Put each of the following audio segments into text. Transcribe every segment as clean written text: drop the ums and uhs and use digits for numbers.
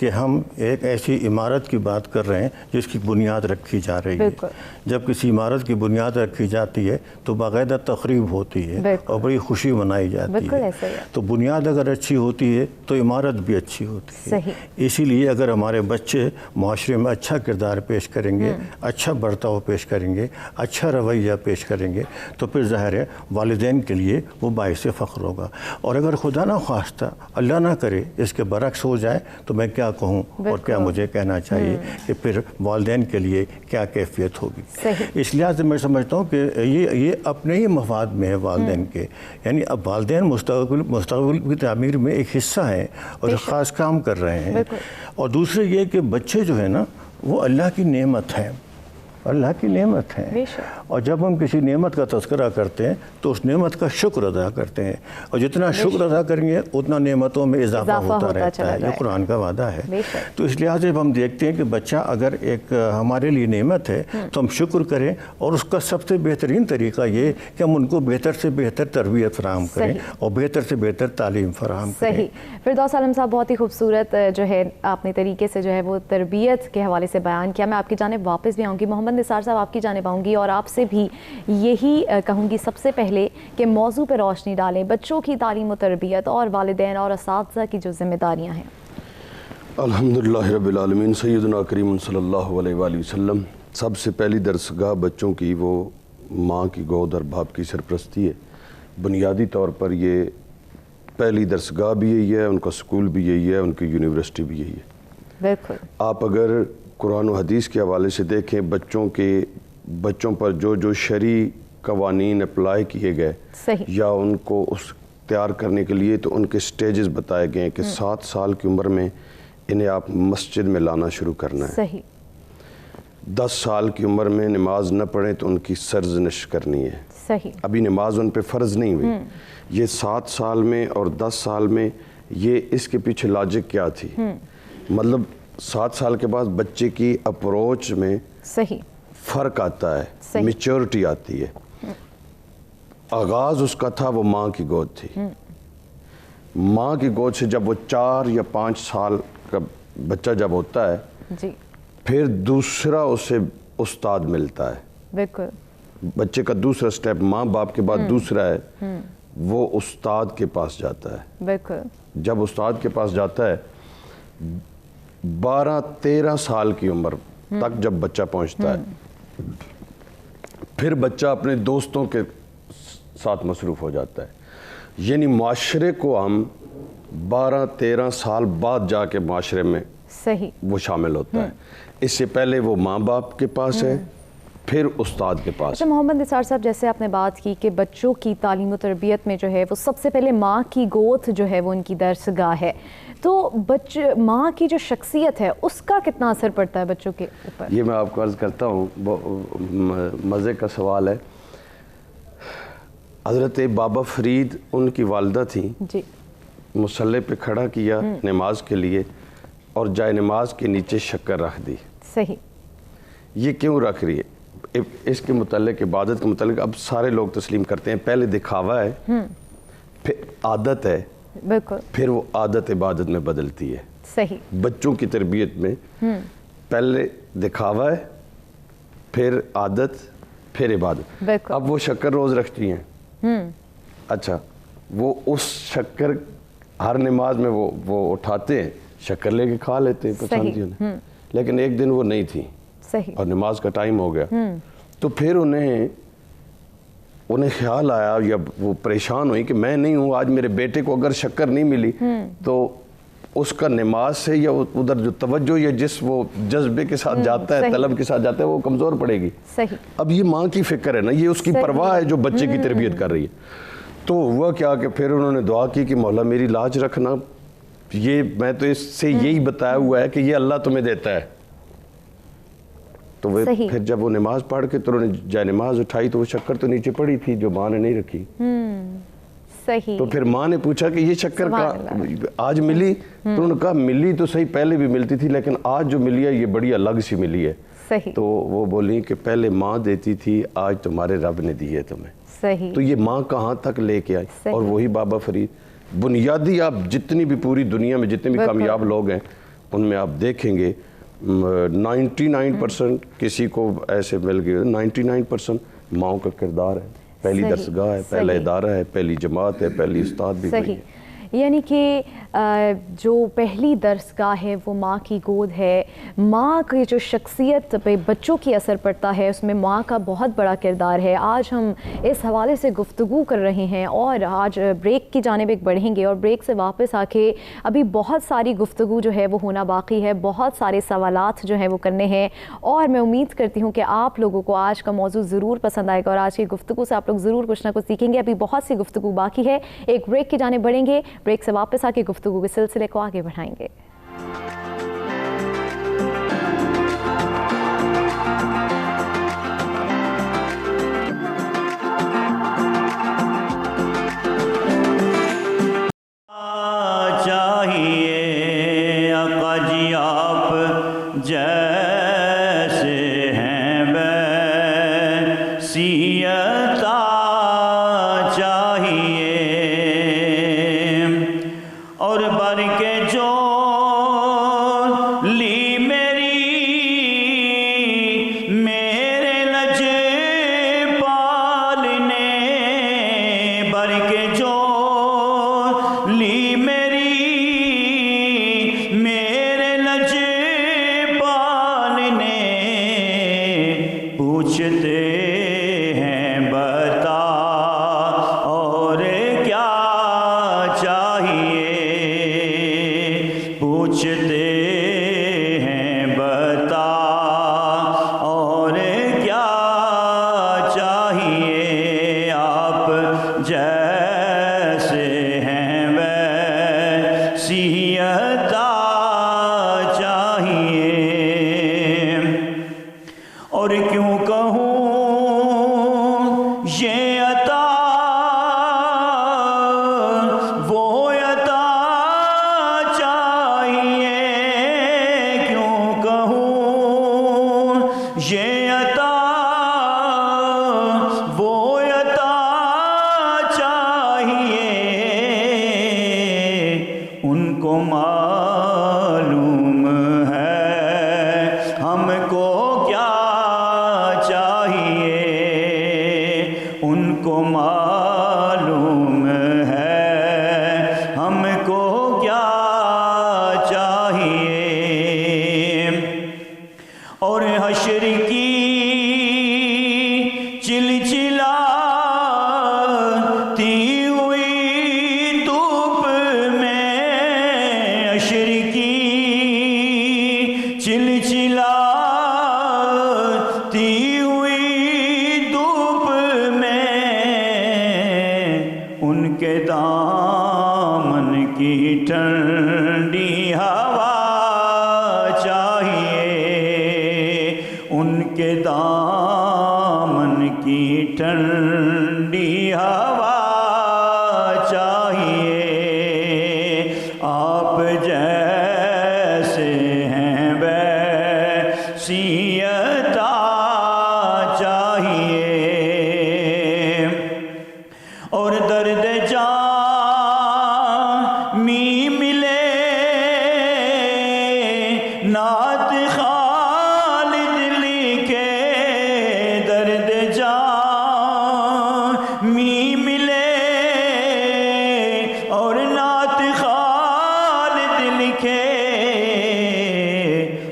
کہ ہم ایک ایسی عمارت کی بات کر رہے ہیں جس کی بنیاد رکھی جا رہی ہے. جب کسی عمارت کی بنیاد رکھی جاتی ہے تو باقاعدہ تقریب ہوتی ہے اور بڑی خوشی منائی جاتی ہے. تو بنیاد اگر اچھی ہوتی ہے تو عمارت بھی اچھی ہوتی ہے. اسی لیے اگر ہمارے بچے معاشرے میں اچھا کردار پیش کریں گے, اچھا برتاؤ پیش کریں گے, اچھا رویہ پیش کریں گے, تو پھر ظاہر ہے والدین کے لیے وہ باعث فخر ہوگا. اور اگر خدا نہ خواستہ اللہ نہ کرے اس کے برعکس ہو جائے تو میں کیا کہوں اور کیا مجھے کہنا چاہیے کہ پھر والدین کے لیے کیا کیفیت ہوگی. اس لحاظ سے میں سمجھتا ہوں کہ یہ اپنے ہی مفاد میں ہے والدین کے. یعنی اب والدین مستقبل کی تعمیر میں ایک حصہ ہیں اور خاص کام کر رہے ہیں. اور دوسرے یہ کہ بچے جو ہیں نا وہ اللہ کی نعمت ہیں, اللہ کی نعمت ہے. اور جب ہم کسی نعمت کا تذکرہ کرتے ہیں تو اس نعمت کا شکر ادا کرتے ہیں, اور جتنا شکر ادا کریں گے اتنا نعمتوں میں اضافہ ہوتا رہتا ہے. یہ قرآن کا وعدہ ہے. تو اس لحاظ سے ہم دیکھتے ہیں کہ بچہ اگر ایک ہمارے لیے نعمت ہے تو ہم شکر کریں, اور اس کا سب سے بہترین طریقہ یہ کہ ہم ان کو بہتر سے بہتر تربیت فراہم کریں اور بہتر سے بہتر تعلیم فراہم کریں. صحیح. فردوس عالم صاحب, بہت ہی خوبصورت جو ہے آپ نے طریقے سے جو ہے وہ تربیت کے حوالے سے بیان کیا. میں آپ کی جانب واپس بھی آؤں گی. محمد نثار صاحب, آپ کی جانب آؤں گی اور آپ سے بھی یہی کہوں گی سب سے پہلے کہ موضوع پہ روشنی ڈالیں, بچوں کی تعلیم و تربیت اور والدین اور اساتذہ کی جو ذمہ داریاں ہیں. الحمدللہ رب العالمین, سیدنا کریم صلی اللہ علیہ وآلہ وسلم. سب سے پہلی درسگاہ بچوں کی وہ ماں کی گود اور باپ کی سرپرستی ہے. بنیادی طور پر یہ پہلی درسگاہ بھی یہی ہے, ان کا سکول بھی یہی ہے, ان کی یونیورسٹی بھی یہی ہے. بالکل. آپ اگر قرآن و حدیث کے حوالے سے دیکھیں, بچوں پر جو شرعی قوانین اپلائی کیے گئے یا ان کو اس تیار کرنے کے لیے, تو ان کے سٹیجز بتائے گئے ہیں کہ 7 سال کی عمر میں انہیں آپ مسجد میں لانا شروع کرنا ہے. 10 سال کی عمر میں نماز نہ پڑھیں تو ان کی سرزنش کرنی ہے. ابھی نماز ان پہ فرض نہیں ہوئی. یہ 7 سال میں اور 10 سال میں یہ اس کے پیچھے لاجک کیا تھی؟ مطلب 7 سال کے بعد بچے کی اپروچ میں فرق آتا ہے, میچورٹی آتی ہے. آغاز اس کا تھا وہ ماں کی گود تھی. ماں کی گود سے جب وہ 4 یا 5 سال کا بچہ جب ہوتا ہے, پھر دوسرا اسے استاد ملتا ہے. بالکل. بچے کا دوسرا سٹیپ ماں باپ کے بعد دوسرا ہے, وہ استاد کے پاس جاتا ہے. بالکل. جب استاد کے پاس جاتا ہے 12-13 سال کی عمر تک جب بچہ پہنچتا ہے, پھر بچہ اپنے دوستوں کے ساتھ مصروف ہو جاتا ہے. یعنی معاشرے کو ہم 12-13 سال بعد جا کے معاشرے میں وہ شامل ہوتا ہے. اس سے پہلے وہ ماں باپ کے پاس ہے, پھر استاد کے پاس. اچھا محمد نثار صاحب, جیسے آپ نے بات کی کہ بچوں کی تعلیم و تربیت میں جو ہے وہ سب سے پہلے ماں کی گود جو ہے وہ ان کی درسگاہ ہے, تو ماں کی جو شخصیت ہے اس کا کتنا اثر پڑتا ہے بچوں کے اوپر؟ یہ میں آپ کو عرض کرتا ہوں, مزے کا سوال ہے. حضرت بابا فرید ان کی والدہ تھیں, مصلی پہ کھڑا کیا نماز کے لیے اور جائے نماز کے نیچے شکر رکھ دی. صحیح. یہ کیوں رکھ رہی ہے؟ اس کے متعلق, عبادت کے متعلق اب سارے لوگ تسلیم کرتے ہیں, پہلے دکھاوا ہے, پھر عادت ہے, پھر وہ عادت عبادت میں بدلتی ہے. صحیح. بچوں کی تربیت میں پہلے دکھاوا ہے, پھر عادت, پھر عبادت. اب وہ شکر روز رکھتی ہیں. اچھا, وہ اس شکر ہر نماز میں وہ اٹھاتے ہیں, شکر لے کے کھا لیتے ہیں پسند ہی انہیں, لیکن ایک دن وہ نہیں تھی اور نماز کا ٹائم ہو گیا, تو پھر انہیں خیال آیا یا وہ پریشان ہوئی کہ میں نہیں ہوں, آج میرے بیٹے کو اگر شکر نہیں ملی تو اس کا نماز سے یا ادھر جو توجہ یا جس وہ جذبے کے ساتھ جاتا ہے, طلب کے ساتھ جاتا ہے, وہ کمزور پڑے گی. اب یہ ماں کی فکر ہے نا, یہ اس کی پرواہ ہے جو بچے کی تربیت کر رہی ہے. تو ہوا کیا کہ پھر انہوں نے دعا کی کہ مولا میری لاج رکھنا, یہ میں تو اس سے یہی بتایا ہوا ہے کہ یہ اللہ تمہیں دیتا ہے. تو وہ پھر جب وہ نماز پڑھ کے تو انہوں نے جائے نماز اٹھائی تو وہ شکر تو نیچے پڑی تھی جو ماں نے نہیں رکھی. تو پھر ماں نے پوچھا کہ یہ شکر آج ملی؟ تو انہوں نے کہا ملی تو صحیح, پہلے بھی ملتی تھی, لیکن آج جو ملی ہے یہ بڑی الگ سی ملی ہے. تو وہ بولی کہ پہلے ماں دیتی تھی, آج تمہارے رب نے دی ہے تمہیں. تو یہ ماں کہاں تک لے کے آئی, اور وہی بابا فرید. بنیادی آپ جتنی بھی پوری دنیا میں جتنے بھی کامیاب لوگ ہیں ان میں آپ دیکھیں گے 99% کسی کو ایسے مل گئے 99% ماؤں کا کردار ہے، پہلی درسگاہ ہے، پہلا ادارہ ہے، پہلی جماعت ہے، پہلی استاد بھی وہی ہے۔ یعنی کہ جو پہلی درسگاہ ہے وہ ماں کی گود ہے، ماں کی جو شخصیت پہ بچوں کی اثر پڑتا ہے اس میں ماں کا بہت بڑا کردار ہے۔ آج ہم اس حوالے سے گفتگو کر رہے ہیں اور آج بریک کی جانب ایک بڑھیں گے، اور بریک سے واپس آ کے ابھی بہت ساری گفتگو جو ہے وہ ہونا باقی ہے، بہت سارے سوالات جو ہیں وہ کرنے ہیں، اور میں امید کرتی ہوں کہ آپ لوگوں کو آج کا موضوع ضرور پسند آئے گا اور آج کی گفتگو سے آپ لوگ ضرور کچھ نہ کچھ سیکھیں گے۔ ابھی بہت سی گفتگو باقی ہے، ایک بریک کی جانب بڑھیں گے، بریک سے واپس آ کے گفتگو کے سلسلے کو آگے بڑھائیں گے۔ چاہیے آقا جی آپ جیسے ہیں ویسیت چاہیے، اور بر کے جو لی میرے لج پال نے، بر کے جو لی میرے لج پال نے، پوچھتے ہیں بتا اور کیا چاہیے، پوچھتے ہیں بتا اور کیا چاہیے، آپ جیسے ہیں ویسیت چاہیے، اور کیوں کہوں یہ عطا وہ عطا چاہیے، کیوں کہوں یہ عطا وہ عطا چاہیے، ان کو معلوم ہے ہم کو کیا چاہیے، ان کو معلوم ہے ہم کو کیا چاہیے، اور حشر کی چلچلاتی ہوئی دھوپ میں، حشر کی چلچلاتی ہوئی دھوپ میں، ان کے دامن کی ٹھنڈی ہوا چاہیے، ان کے دامن کی ٹھنڈی ہوا چاہیے، آپ جیسے ہیں ویسیت چاہیے، اور درد جامی ملے نعت خالد لکھے، درد جامی ملے اور نعت خالد لکھے،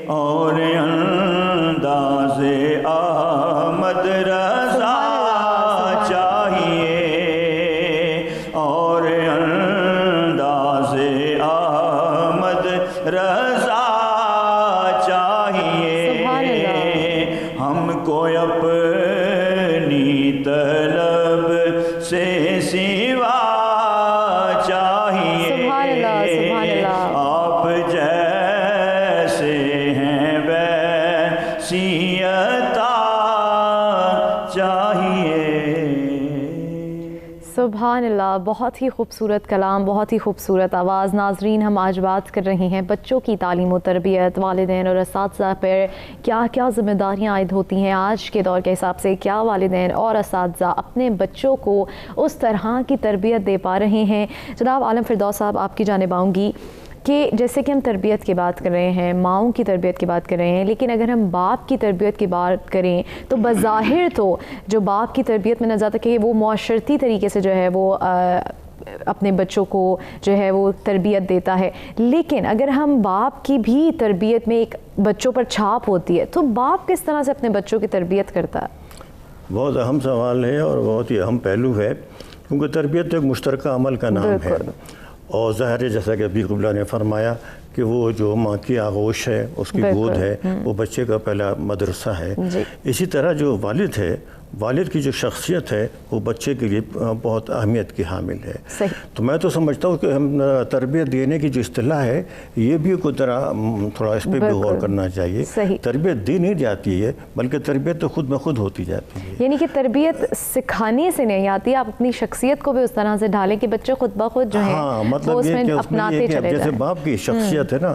اور انداز احمد رضا چاہیے، اور انداز احمد رضا چاہیے، ہم کو اپنی طلب سے سوا چاہیے، آپ جیسے ہیں ویسیت چاہیے۔ سبحان اللہ، بہت ہی خوبصورت کلام، بہت ہی خوبصورت آواز۔ ناظرین، ہم آج بات کر رہے ہیں بچوں کی تعلیم و تربیت، والدین اور اساتذہ پر کیا کیا ذمہ داریاں عائد ہوتی ہیں آج کے دور کے حساب سے، کیا والدین اور اساتذہ اپنے بچوں کو اس طرح کی تربیت دے پا رہے ہیں۔ جناب عالم فردوس صاحب، آپ کی جانب آؤں گی۔ کہ جیسے کہ ہم تربیت کی بات کر رہے ہیں, ماؤں کی تربیت کی بات کر رہے ہیں, لیکن اگر ہم باپ کی تربیت کی بات کریں تو بظاہر تو جو باپ کی تربیت میں نظر آتا ہے کہ وہ معاشرتی طریقے سے جو ہے وہ اپنے بچوں کو جو ہے وہ تربیت دیتا ہے, لیکن اگر ہم باپ کی بھی تربیت میں ایک بچوں پر چھاپ ہوتی ہے تو باپ کس طرح سے اپنے بچوں کی تربیت کرتا ہے؟ بہت اہم سوال ہے اور بہت ہی اہم پہلو ہے, کیونکہ تربیت ایک مشترکہ عمل کا نام ہے, اور ظاہر ہے جیسا کہ ابھی قبلہ نے فرمایا کہ وہ جو ماں کی آغوش ہے, اس کی گود ہے, وہ بچے کا پہلا مدرسہ ہے. اسی طرح جو والد ہے, والد کی جو شخصیت ہے وہ بچے کے لیے بہت اہمیت کی حامل ہے. تو میں تو سمجھتا ہوں کہ ہم تربیت دینے کی جو اصطلاح ہے یہ بھی کوئی طرح تھوڑا اس پہ بھی غور کرنا چاہیے. تربیت دی نہیں جاتی ہے بلکہ تربیت تو خود بخود ہوتی جاتی ہے. یعنی کہ تربیت سکھانے سے نہیں آتی, آپ اپنی شخصیت کو بھی اس طرح سے ڈھالیں کہ بچے خود بخود جو ہے مطلب یہ کہ اس میں یہ کہ جیسے باپ کی شخصیت ہے نا,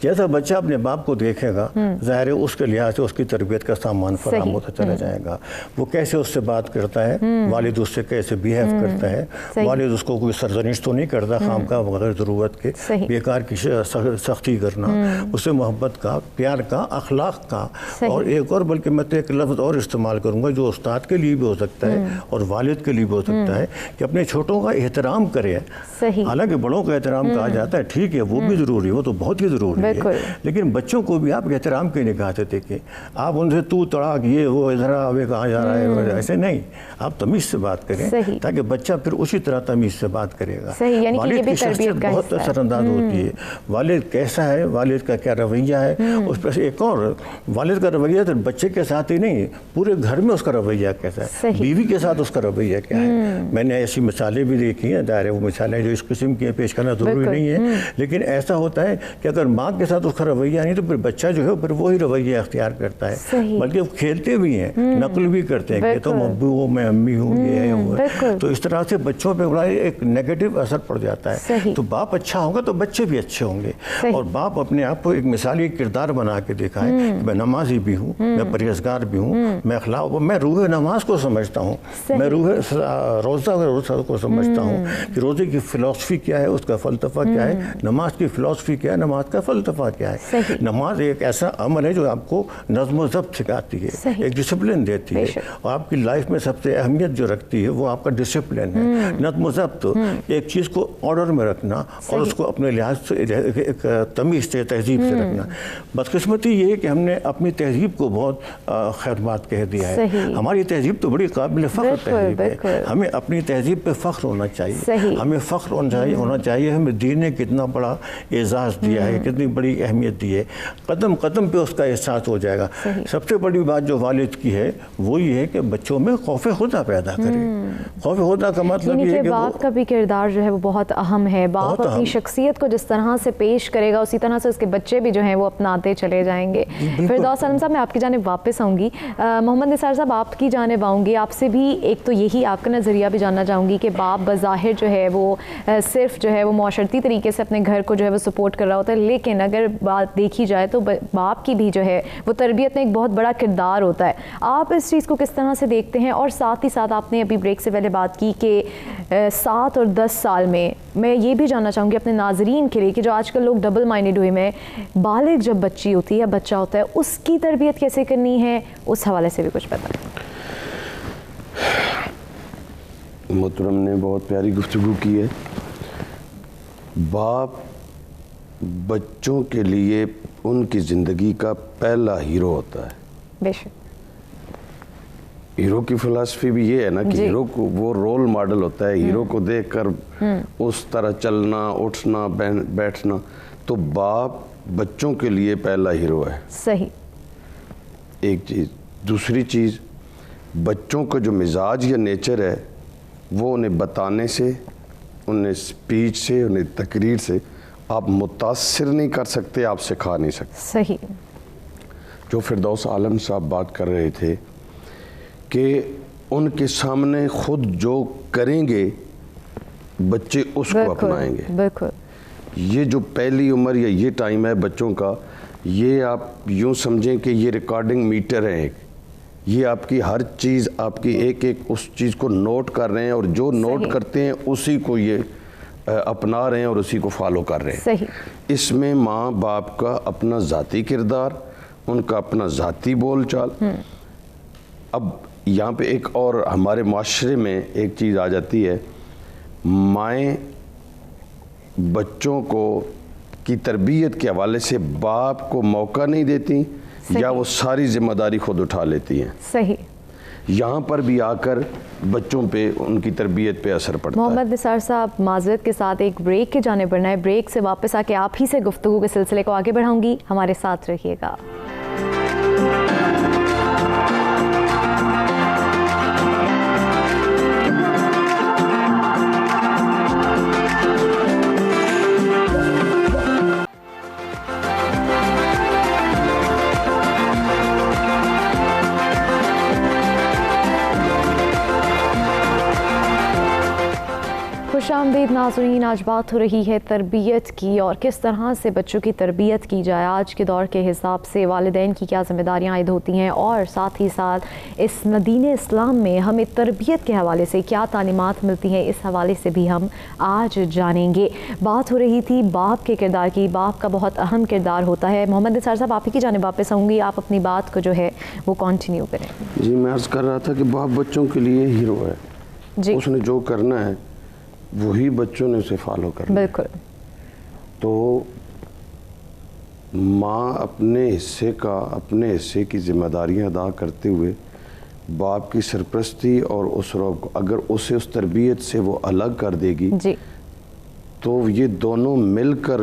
جیسا بچہ اپنے باپ کو دیکھے گا ظاہر ہے اس کے لحاظ سے اس کی تربیت کا سامان فراہم ہوتا چلا جائے گا. وہ کیسے اس سے بات کرتا ہے, والد اس سے کیسے بیہیو کرتا ہے, والد اس کو کوئی سرزنش تو نہیں کرتا خام کا بغیر ضرورت کے, بیکار کی سختی کرنا, اسے محبت کا, پیار کا, اخلاق کا. اور ایک اور بلکہ میں تو ایک لفظ اور استعمال کروں گا جو استاد کے لیے بھی ہو سکتا ہے اور والد کے لیے بھی ہو سکتا ہے, کہ اپنے چھوٹوں کا احترام کرے. حالانکہ بڑوں کا احترام کہا جاتا ہے, ٹھیک ہے وہ بھی ضروری ہے, وہ تو بہت ہی ضروری ہے, لیکن بچوں کو بھی آپ احترام کے نگاہ سے دیکھیں. آپ ان سے تو تڑاک یہ وہ ادھر آوے کہاں جا رہا ہے, ایسے نہیں, آپ تمیز سے بات کریں تاکہ بچہ پھر اسی طرح تمیز سے بات کرے گا. والد کی شخصیت بہت اثر انداز ہوتی ہے, والد کیسا ہے, والد کا کیا رویہ ہے, اس پر ایک اور والد کا رویہ تو بچے کے ساتھ ہی نہیں پورے گھر میں اس کا رویہ کیسا ہے, بیوی کے ساتھ اس کا رویہ کیا ہے. میں نے ایسی مثالیں بھی دیکھی ہیں, ظاہر ہے وہ مثالیں جو اس قسم کی پیش کرنا ضروری نہیں ہے, لیکن ایسا ہوتا ہے کہ اگر ماں کے ساتھ اس کا رویہ نہیں تو پھر بچہ جو ہے پھر وہی رویہ اختیار کرتا ہے, بلکہ وہ کھیلتے بھی ہیں, نقل بھی کرتے ہیں کہ تم ابو ہو میں امی ہوں, یہ ہے. تو اس طرح سے بچوں پہ بڑا ایک نیگیٹو اثر پڑ جاتا ہے. تو باپ اچھا ہوگا تو بچے بھی اچھے ہوں گے, اور باپ اپنے آپ کو ایک مثالی کردار بنا کے دکھائے کہ میں نمازی بھی ہوں, میں پرہیزگار بھی ہوں, میں اخلاق, میں روح نماز کو سمجھتا ہوں, میں روح روزہ کو سمجھتا ہوں کہ روزے کی فلسفی کیا ہے, اس کا فلسفہ کیا ہے, نماز کی فلسفی کیا ہے, نماز کا فلسفہ کیا ہے. نماز ایک ایسا عمل ہے جو آپ کو نظم و ضبط سکھاتی ہے, ایک ڈسپلن دیتی ہے, اور آپ کی لائف میں سب سے اہمیت جو رکھتی ہے وہ آپ کا ڈسپلن ہے, نظم و ضبط, ایک چیز کو آرڈر میں رکھنا اور اس کو اپنے لحاظ سے ایک تمیز سے, تہذیب سے رکھنا. بدقسمتی یہ ہے کہ ہم نے اپنی تہذیب کو بہت خیر بات کہہ دیا ہے. ہماری تہذیب تو بڑی قابل فخر تہذیب ہے, ہمیں اپنی تہذیب پہ فخر ہونا چاہیے, ہمیں فخر ہونا چاہیے, ہمیں دین نے کتنا بڑا اعزاز دیا ہے, کتنی بڑی اہمیت دی ہے, قدم قدم پہ اس کا احساس ہو جائے گا. سب سے بڑی بات جو والد کی ہے وہ یہ ہے کہ بچوں میں خوف خدا پیدا کرے. خوف خدا کا مطلب یہ ہے کہ باپ کا بھی کردار جو ہے وہ بہت اہم ہے. باپ اپنی شخصیت کو جس طرح سے پیش کرے گا اسی طرح سے اس کے بچے بھی جو ہیں وہ اپناتے چلے جائیں گے. فردوس عالم صاحب میں آپ کی جانب واپس آؤں گی. محمد نثار صاحب آپ کی جانب آؤں گی, آپ سے بھی ایک تو یہی آپ کا نظریہ بھی جاننا چاہوں گی کہ باپ بظاہر جو ہے وہ صرف جو ہے وہ معاشرتی طریقے سے اپنے گھر کو جو ہے وہ سپورٹ کر رہا ہوتا ہے, لیکن اگر بات دیکھی جائے تو باپ کی بھی جو ہے وہ تربیت میں ایک بہت بڑا کردار ہوتا ہے. آپ اس چیز کو کس طرح سے دیکھتے ہیں؟ اور ساتھ ہی ساتھ آپ نے ابھی بریک سے پہلے بات کی کہ 7 اور 10 سال میں یہ بھی جاننا چاہوں گی اپنے ناظرین کے لیے کہ جو آج کل لوگ ڈبل مائنڈڈ ہوئے میں, بالغ جب بچی ہوتی ہے یا بچہ ہوتا ہے اس کی تربیت کیسے کرنی ہے, اس حوالے سے بھی کچھ بتائیں. محترم نے بہت پیاری گفتگو کی ہے. باپ بچوں کے لیے ان کی زندگی کا پہلا ہیرو ہوتا ہے. بے شک. ہیرو کی فلسفی بھی یہ ہے نا کہ ہیرو کو وہ رول ماڈل ہوتا ہے, ہیرو کو دیکھ کر اس طرح چلنا, اٹھنا, بیٹھنا. تو باپ بچوں کے لیے پہلا ہیرو ہے. صحیح. ایک چیز. دوسری چیز, بچوں کا جو مزاج یا نیچر ہے وہ انہیں بتانے سے, انہیں سپیچ سے, انہیں تقریر سے آپ متاثر نہیں کر سکتے, آپ سکھا نہیں سکتے. صحیح. جو فردوس عالم صاحب بات کر رہے تھے کہ ان کے سامنے خود جو کریں گے بچے اس کو اپنائیں گے. بالکل. یہ جو پہلی عمر یا یہ ٹائم ہے بچوں کا, یہ آپ یوں سمجھیں کہ یہ ریکارڈنگ میٹر ہے. یہ آپ کی ہر چیز, آپ کی ایک ایک اس چیز کو نوٹ کر رہے ہیں, اور جو نوٹ کرتے ہیں اسی کو یہ اپنا رہے ہیں اور اسی کو فالو کر رہے ہیں. صحیح. اس میں ماں باپ کا اپنا ذاتی کردار، ان کا اپنا ذاتی بول چال. اب یہاں پہ ایک اور ہمارے معاشرے میں ایک چیز آ جاتی ہے، مائیں بچوں کو کی تربیت کے حوالے سے باپ کو موقع نہیں دیتی یا وہ ساری ذمہ داری خود اٹھا لیتی ہیں. صحیح. یہاں پر بھی آ کر بچوں پہ ان کی تربیت پہ اثر پڑتا ہے. محمد نثار صاحب معذرت کے ساتھ ایک بریک کے جانے پڑنا ہے. بریک سے واپس آ کے آپ ہی سے گفتگو کے سلسلے کو آگے بڑھاؤں گی، ہمارے ساتھ رہیے گا. خوش آمدید ناظرین. آج بات ہو رہی ہے تربیت کی اور کس طرح سے بچوں کی تربیت کی جائے. آج کے دور کے حساب سے والدین کی کیا ذمہ داریاں عائد ہوتی ہیں اور ساتھ ہی ساتھ اس مدین اسلام میں ہمیں تربیت کے حوالے سے کیا تعلیمات ملتی ہیں، اس حوالے سے بھی ہم آج جانیں گے. بات ہو رہی تھی باپ کے کردار کی. باپ کا بہت اہم کردار ہوتا ہے. محمد نثار صاحب آپ ہی کی جانب واپس آؤں گی، آپ اپنی بات کو جو ہے وہ کنٹینیو کریں. جی میں عرض کر رہا تھا کہ باپ بچوں کے لیے ہیرو ہے. جی اس نے جو کرنا ہے وہی بچوں نے اسے فالو کرنا. بالکل. تو ماں اپنے حصے کی ذمہ داریاں ادا کرتے ہوئے باپ کی سرپرستی اور اس روب کو اگر اسے اس تربیت سے وہ الگ کر دے گی جی تو یہ دونوں مل کر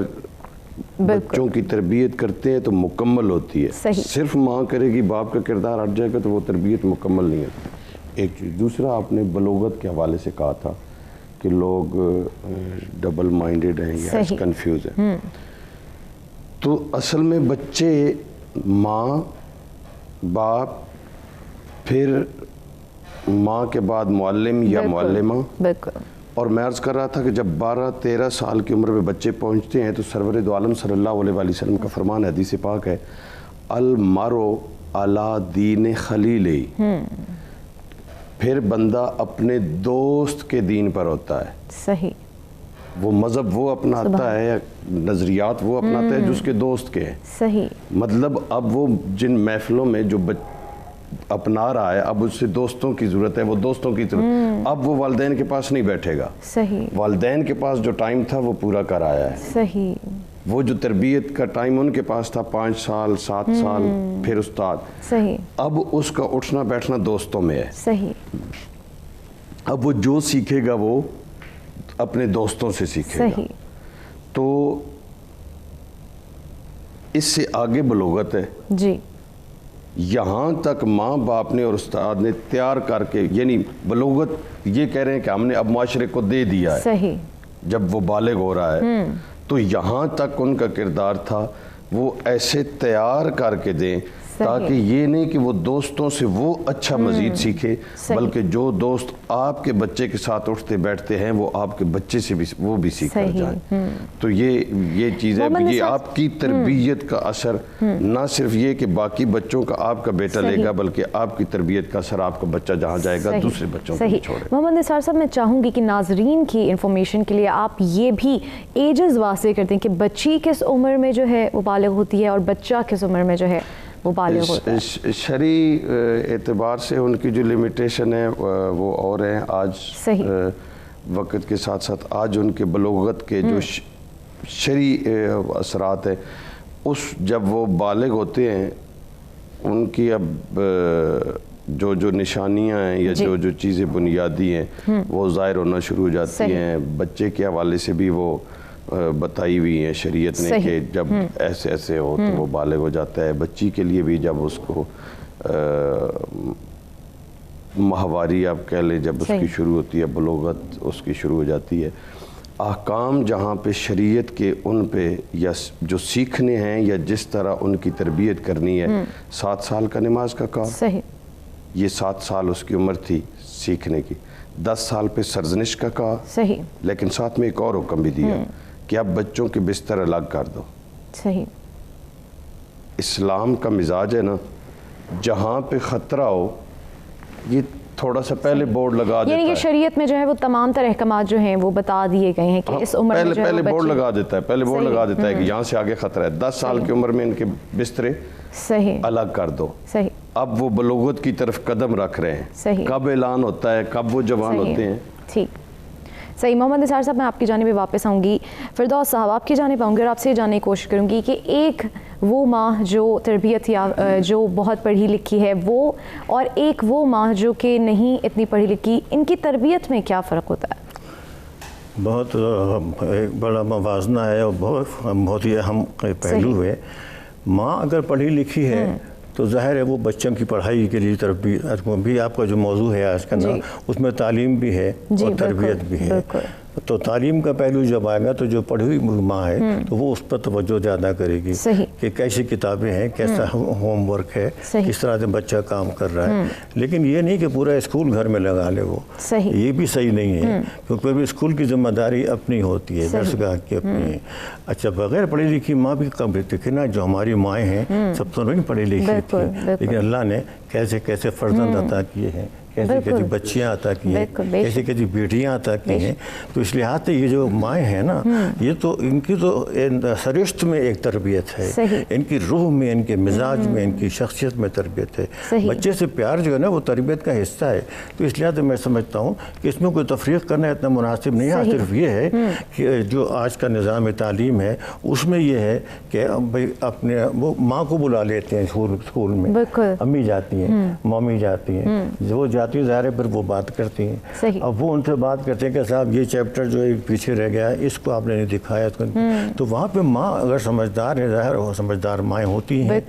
بچوں کی تربیت کرتے ہیں تو مکمل ہوتی ہے. صحیح. صرف ماں کرے گی باپ کا کردار ہٹ جائے گا تو وہ تربیت مکمل نہیں ہوتی. ایک چیز. دوسرا آپ نے بلوغت کے حوالے سے کہا تھا کہ لوگ ڈبل مائنڈڈ ہیں یا کنفیوز ہیں. تو اصل میں بچے ماں باپ پھر ماں کے بعد معلم یا معلمہ. بالکل. اور میں عرض کر رہا تھا کہ جب 12-13 سال کی عمر میں بچے پہنچتے ہیں تو سرور دو عالم صلی اللہ علیہ وآلہ وسلم کا فرمان حدیث پاک ہے، المرء علی دین خلیلہ. پھر بندہ اپنے دوست کے دین پر ہوتا ہے. صحیح. وہ مذہب وہ اپناتا ہے، نظریات وہ اپناتا ہے جو اس کے دوست کے ہیں. صحیح. مطلب اب وہ جن محفلوں میں جو اپنا رہا ہے اب اس سے دوستوں کی ضرورت ہے، وہ دوستوں کی ضرورت. اب وہ والدین کے پاس نہیں بیٹھے گا. صحیح. والدین کے پاس جو ٹائم تھا وہ پورا کر آیا ہے. صحیح. وہ جو تربیت کا ٹائم ان کے پاس تھا 5 سال 7 سال پھر استاد. صحیح. اب اس کا اٹھنا بیٹھنا دوستوں میں ہے. صحیح. اب وہ جو سیکھے گا وہ اپنے دوستوں سے سیکھے گا. صحیح. تو اس سے آگے بلوغت ہے. جی. یہاں تک ماں باپ نے اور استاد نے تیار کر کے، یعنی بلوغت یہ کہہ رہے ہیں کہ ہم نے اب معاشرے کو دے دیا ہے. صحیح. جب وہ بالغ ہو رہا ہے تو یہاں تک ان کا کردار تھا وہ ایسے تیار کر کے دیں تاکہ یہ نہیں کہ وہ دوستوں سے وہ اچھا مزید سیکھے، بلکہ جو دوست آپ کے بچے کے ساتھ اٹھتے بیٹھتے ہیں وہ آپ کے بچے سے بھی وہ بھی سیکھ کر جائیں. تو یہ چیز ہے. یہ آپ کی تربیت کا اثر نہ صرف یہ کہ باقی بچوں کا آپ کا بیٹا لے گا، بلکہ آپ کی تربیت کا اثر آپ کا بچہ جہاں جائے گا دوسرے بچوں کو بھی چھوڑے. محمد نثار صاحب میں چاہوں گی کہ ناظرین کی انفارمیشن کے لیے آپ یہ بھی ایجز واضح کر دیں کہ بچی کس عمر میں جو ہے وہ بالغ ہوتی ہے اور بچہ کس عمر میں جو ہے وہ بالغ ہوتا ہے. شرعی اعتبار سے ان کی جو لمیٹیشن ہے وہ اور ہیں. آج وقت کے ساتھ ساتھ آج ان کے بلوغت کے جو شرعی اثرات ہیں جب وہ بالغ ہوتے ہیں ان کی اب جو نشانیاں ہیں یا جو چیزیں بنیادی ہیں وہ ظاہر ہونا شروع ہو جاتی ہیں. بچے کے حوالے سے بھی وہ بتائی ہوئی ہیں شریعت نے کہ جب ایسے ایسے ہو تو وہ بالغ ہو جاتا ہے. بچی کے لیے بھی جب اس کو ماہواری آپ کہہ لیں جب اس کی شروع ہوتی ہے بلوغت اس کی شروع ہو جاتی ہے. احکام جہاں پہ شریعت کے ان پہ یا جو سیکھنے ہیں یا جس طرح ان کی تربیت کرنی ہے. 7 سال کا نماز کا کام، یہ 7 سال اس کی عمر تھی سیکھنے کی. 10 سال پہ سرزنش کا کہا، لیکن ساتھ میں ایک اور حکم بھی دیا کہ اب بچوں کے بستر الگ کر دو. صحیح. اسلام کا مزاج ہے نا، جہاں پہ خطرہ ہو یہ تھوڑا سا پہلے بورڈ لگا دیتا ہے. یعنی کہ شریعت میں جو ہے وہ تمام تر احکامات جو ہیں وہ بتا دیے گئے ہیں کہ اس عمر میں جو ہے پہلے بورڈ لگا دیتا ہے, پہلے بورڈ لگا دیتا ہے کہ یہاں سے آگے خطرہ ہے. 10 سال کی عمر میں ان کے بسترے صحیح الگ کر دو. صحیح. اب وہ بلوغت کی طرف قدم رکھ رہے ہیں. صحیح. کب اعلان ہوتا ہے, کب وہ جوان ہوتے ہیں. ٹھیک صحیح. محمد نثار صاحب میں آپ کی جانب واپس آؤں گی. فردوس صاحب آپ کی جانب آؤں گی اور آپ سے جاننے کی کوشش کروں گی کہ ایک وہ ماں جو تربیت یا جو بہت پڑھی لکھی ہے وہ, اور ایک وہ ماں جو کہ نہیں اتنی پڑھی لکھی, ان کی تربیت میں کیا فرق ہوتا ہے؟ بہت ایک بڑا موازنہ ہے اور بہت ہی اہم پہلو ہے. ماں اگر پڑھی لکھی ہے تو ظاہر ہے وہ بچوں کی پڑھائی کے لیے تربیت بھی, آپ کا جو موضوع ہے آج کا نا اس میں تعلیم بھی ہے اور تربیت بھی ہے. تو تعلیم کا پہلو جب آئے گا تو جو پڑھی ہوئی ماں ہے تو وہ اس پر توجہ زیادہ کرے گی کہ کیسی کتابیں ہیں, کیسا ہوم ورک ہے, کس طرح سے بچہ کام کر رہا ہے. لیکن یہ نہیں کہ پورا اسکول گھر میں لگا لے, وہ یہ بھی صحیح نہیں ہے کیونکہ بھی اسکول کی ذمہ داری اپنی ہوتی ہے, درسگاہ کی اپنی ہے. اچھا بغیر پڑھی لکھی ماں بھی کم دیکھیں نا, جو ہماری مائیں ہیں سب تو نہیں پڑھی لکھی تھی, لیکن اللہ نے کیسے کیسے فرزند عطا کیے ہیں, کیسی کیسی بچیاں عطا کی ہیں, کیسی کیسی بیٹیاں عطا کی ہیں. تو اس لحاظ سے یہ جو مائیں ہیں نا, یہ تو ان کی تو سرشت میں ایک تربیت ہے, ان کی روح میں, ان کے مزاج میں, ان کی شخصیت میں تربیت ہے. بچے سے پیار جو ہے نا وہ تربیت کا حصہ ہے. تو اس لحاظ سے میں سمجھتا ہوں کہ اس میں کوئی تفریق کرنا اتنا مناسب نہیں ہے. صرف یہ ہے کہ جو آج کا نظام تعلیم ہے اس میں یہ ہے کہ بھائی اپنے وہ ماں کو بلا لیتے ہیں اسکول میں, امی جاتی ہیں, مامی جاتی ہیں, وہ جاتی ظاہر ہے پھر وہ بات کرتی ہیں. اب وہ ان سے بات کرتے ہیں کہ صاحب یہ چیپٹر جو پیچھے رہ گیا ہے اس کو آپ نے نہیں دکھایا. تو وہاں پہ ماں اگر سمجھدار ہے, ظاہر وہ سمجھدار مائیں ہوتی ہیں,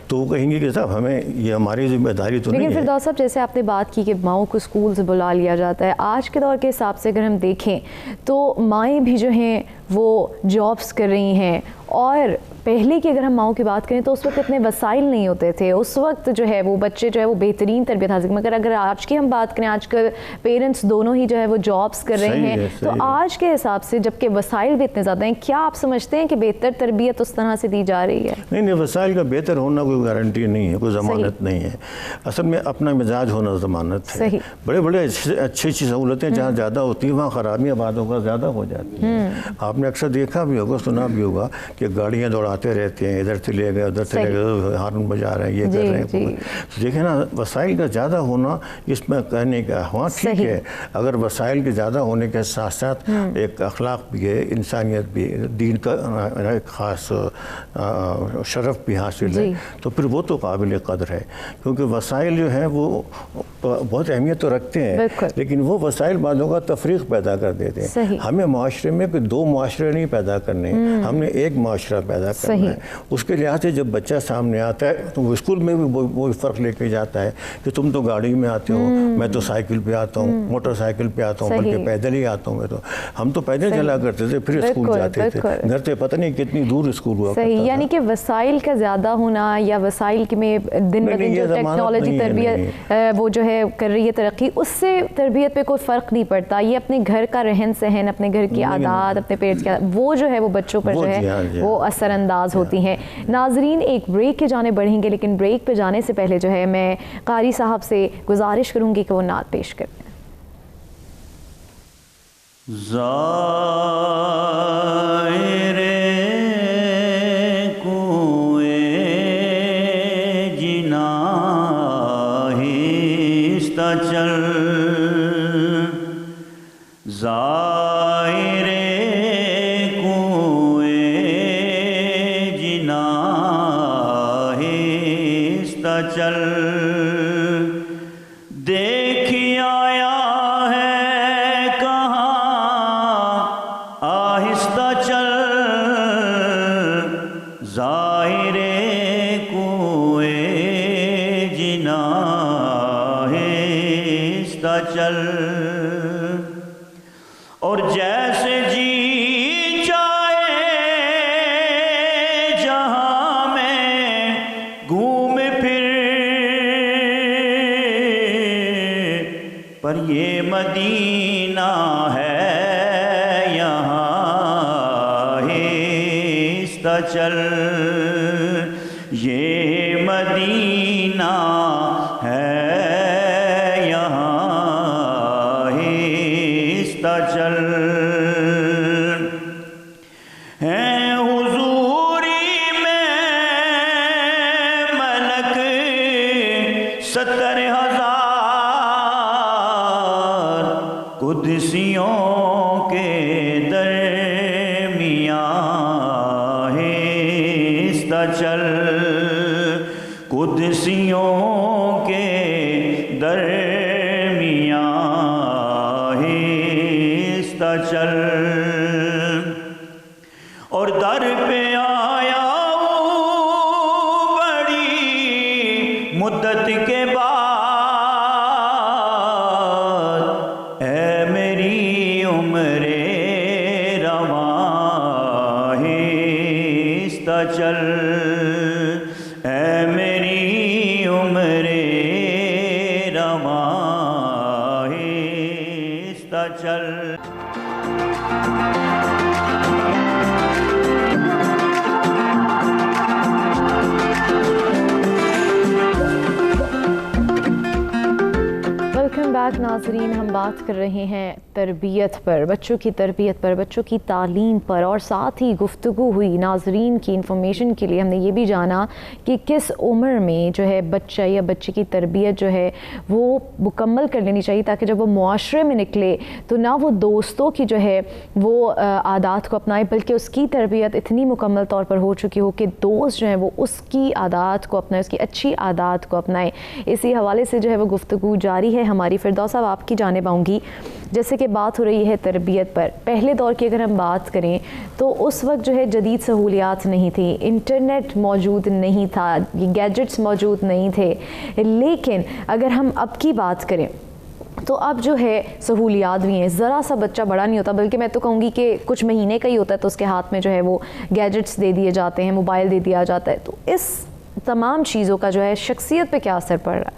تو وہ کہیں گی کہ صاحب ہمیں یہ ہماری ذمہ داری تو نہیں ہے. لیکن فردوس صاحب جیسے آپ نے بات کی کہ ماؤں کو اسکول سے بلا لیا جاتا ہے, آج کے دور کے حساب سے اگر ہم دیکھیں تو مائیں بھی جو ہیں وہ جابس کر رہی ہیں, اور پہلے کی اگر ہم ماؤں کی بات کریں تو اس وقت اتنے وسائل نہیں ہوتے تھے. اس وقت جو ہے وہ بچے جو ہے وہ بہترین تربیت حاصل, مگر اگر آج کی ہم بات کریں, آج کل پیرنٹس دونوں ہی جو ہے وہ جابس کر رہے ہیں. تو آج کے حساب سے جبکہ وسائل بھی اتنے زیادہ ہیں, کیا آپ سمجھتے ہیں کہ بہتر تربیت اس طرح سے دی جا رہی ہے؟ نہیں, وسائل کا بہتر ہونا کوئی گارنٹی نہیں ہے, کوئی ضمانت نہیں ہے. اصل میں اپنا مزاج ہونا ضمانت ہے. بڑے بڑے اچھی سہولتیں جہاں زیادہ ہوتی ہیں وہاں خرابیاں بعض اوقات زیادہ ہو جاتی ہیں. آپ نے اکثر دیکھا بھی ہوگا, سنا بھی ہوگا کہ گاڑیاں دوڑاتے رہتے ہیں, ادھر سے لے گئے ادھر سے لے گئے, ہارن بجا رہے ہیں, یہ کر رہے ہیں. دیکھیں نا وسائل کا زیادہ ہونا اس میں کہنے کا ہاں ٹھیک ہے, اگر وسائل کے زیادہ ہونے کے ساتھ ساتھ ایک اخلاق بھی ہے, انسانیت بھی, دین کا ایک خاص شرف بھی حاصل ہے, تو پھر وہ تو قابل قدر ہے. کیونکہ وسائل جو ہیں وہ بہت اہمیت تو رکھتے ہیں, لیکن وہ وسائل بعضوں کا تفریق پیدا کر دیتے ہیں. ہمیں معاشرے میں کوئی دو معاشرے نہیں پیدا کرنے, ہم نے ایک معاشرہ پیدا کرنا ہے. اس کے لحاظ سے جب بچہ سامنے آتا ہے تو وہ اسکول میں بھی وہی فرق لے کے جاتا ہے کہ تم تو گاڑی میں آتے ہو, میں تو سائیکل پہ آتا ہوں, موٹر سائیکل پہ آتا ہوں, بلکہ پیدل ہی آتا ہوں. میں تو ہم تو پیدل چلا کرتے تھے پھر اسکول جاتے تھے, گھر سے پتہ نہیں کتنی دور اسکول ہوا کرتا تھا. یعنی کہ وسائل کا زیادہ ہونا یا وسائل میں دن بہ دن جو ٹیکنالوجی تربیت وہ جو ہے کر رہی ہے ترقی, اس سے تربیت پہ کوئی فرق نہیں پڑتا. یہ اپنے گھر کا رہن سہن, اپنے گھر کی عادات, اپنے پیرنٹس کی عادات, وہ جو ہے وہ بچوں پر جو ہے وہ اثر انداز ہوتی ہیں. ناظرین ایک بریک کے جانے بڑھیں گے, لیکن بریک پہ جانے سے پہلے جو ہے میں قاری صاحب سے گزارش کروں گی کہ وہ نعت پیش کریں. چل دیکھی آیا ہے کہاں آہستہ چل ظاہر کوئے جنا آہستہ چل اور جیسے جی پر یہ مدینہ ہے یہاں آہستہ چل یہ مدینہ ہے یہاں 70,000 قدسیوں کے درمیان آہستہ چل، قدسیوں کے درمیان آہستہ چل، اور در پہ آیا بڑی مدت کے بعد، اے میری عمر رواں آہستہ چل، اے میری عمر رواں آہستہ چل۔ ویلکم بیک ناظرین، ہم بات کر رہے ہیں تربیت پر، بچوں کی تربیت پر، بچوں کی تعلیم پر، اور ساتھ ہی گفتگو ہوئی ناظرین کی انفارمیشن کے لیے۔ ہم نے یہ بھی جانا کہ کس عمر میں جو ہے بچہ یا بچی کی تربیت جو ہے وہ مکمل کر لینی چاہیے، تاکہ جب وہ معاشرے میں نکلے تو نہ وہ دوستوں کی جو ہے وہ عادات کو اپنائے، بلکہ اس کی تربیت اتنی مکمل طور پر ہو چکی ہو کہ دوست جو ہیں وہ اس کی عادات کو اپنائے، اس کی اچھی عادات کو اپنائے۔ اسی حوالے سے جو ہے وہ گفتگو جاری ہے ہماری۔ فردوس صاحب، آپ کی جانب آؤں گی، جیسے کہ بات ہو رہی ہے تربیت پر۔ پہلے دور کی اگر ہم بات کریں تو اس وقت جو ہے جدید سہولیات نہیں تھی، انٹرنیٹ موجود نہیں تھا، گیجٹس موجود نہیں تھے، لیکن اگر ہم اب کی بات کریں تو اب جو ہے سہولیات بھی ہیں۔ ذرا سا بچہ بڑا نہیں ہوتا، بلکہ میں تو کہوں گی کہ کچھ مہینے کا ہی ہوتا ہے تو اس کے ہاتھ میں جو ہے وہ گیجٹس دے دیے جاتے ہیں، موبائل دے دیا جاتا ہے۔ تو اس تمام چیزوں کا جو ہے شخصیت پہ کیا اثر پڑ رہا ہے؟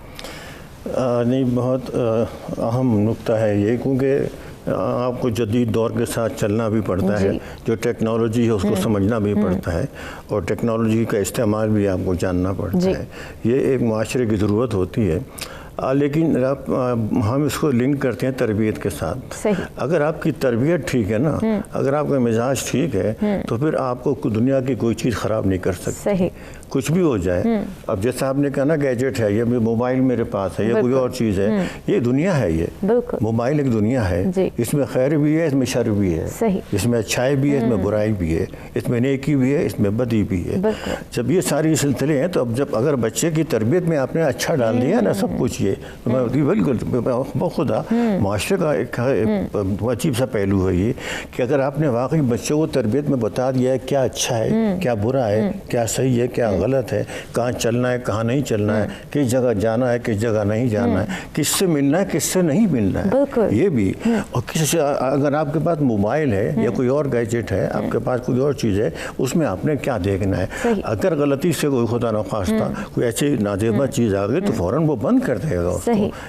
نہیں، بہت اہم نقطہ ہے یہ، کیونکہ آپ کو جدید دور کے ساتھ چلنا بھی پڑتا ہے، جو ٹیکنالوجی ہے اس کو سمجھنا بھی پڑتا ہے، اور ٹیکنالوجی کا استعمال بھی آپ کو جاننا پڑتا ہے۔ یہ ایک معاشرے کی ضرورت ہوتی ہے، لیکن ہم اس کو لنک کرتے ہیں تربیت کے ساتھ۔ اگر آپ کی تربیت ٹھیک ہے نا، اگر آپ کا مزاج ٹھیک ہے تو پھر آپ کو دنیا کی کوئی چیز خراب نہیں کر سکتی، کچھ بھی ہو جائے۔ اب جیسا آپ نے کہا نا گیجٹ ہے، یہ موبائل میرے پاس ہے یا کوئی اور چیز ہے، یہ دنیا ہے، یہ موبائل ایک دنیا ہے، اس میں خیر بھی ہے، اس میں شر بھی ہے، اس میں اچھائی بھی ہے، اس میں برائی بھی ہے، اس میں نیکی بھی ہے، اس میں بدی بھی ہے۔ جب یہ ساری سلسلے ہیں تو اب جب اگر بچے کی تربیت میں آپ نے اچھا ڈال دیا نا سب کچھ، یہ بالکل بخدا معاشرے کا ایک عجیب سا پہلو ہے یہ، کہ اگر آپ نے واقعی بچوں کو تربیت میں بتا دیا ہے کیا اچھا ہے، کیا برا ہے، کیا صحیح ہے، کیا غلط ہے، کہاں چلنا ہے، کہاں نہیں چلنا ہے، کس جگہ جانا ہے، کس جگہ نہیں جانا ہے، کس سے ملنا ہے، کس سے نہیں ملنا ہے، یہ بھی۔ اور اگر آپ کے پاس موبائل ہے یا کوئی اور گیجٹ ہے، آپ کے پاس کوئی اور چیز ہے، اس میں آپ نے کیا دیکھنا ہے۔ اگر غلطی سے کوئی خدا نخواستہ کوئی ایسی نادیدہ چیز آ گئی تو فوراً وہ بند کر دے گا۔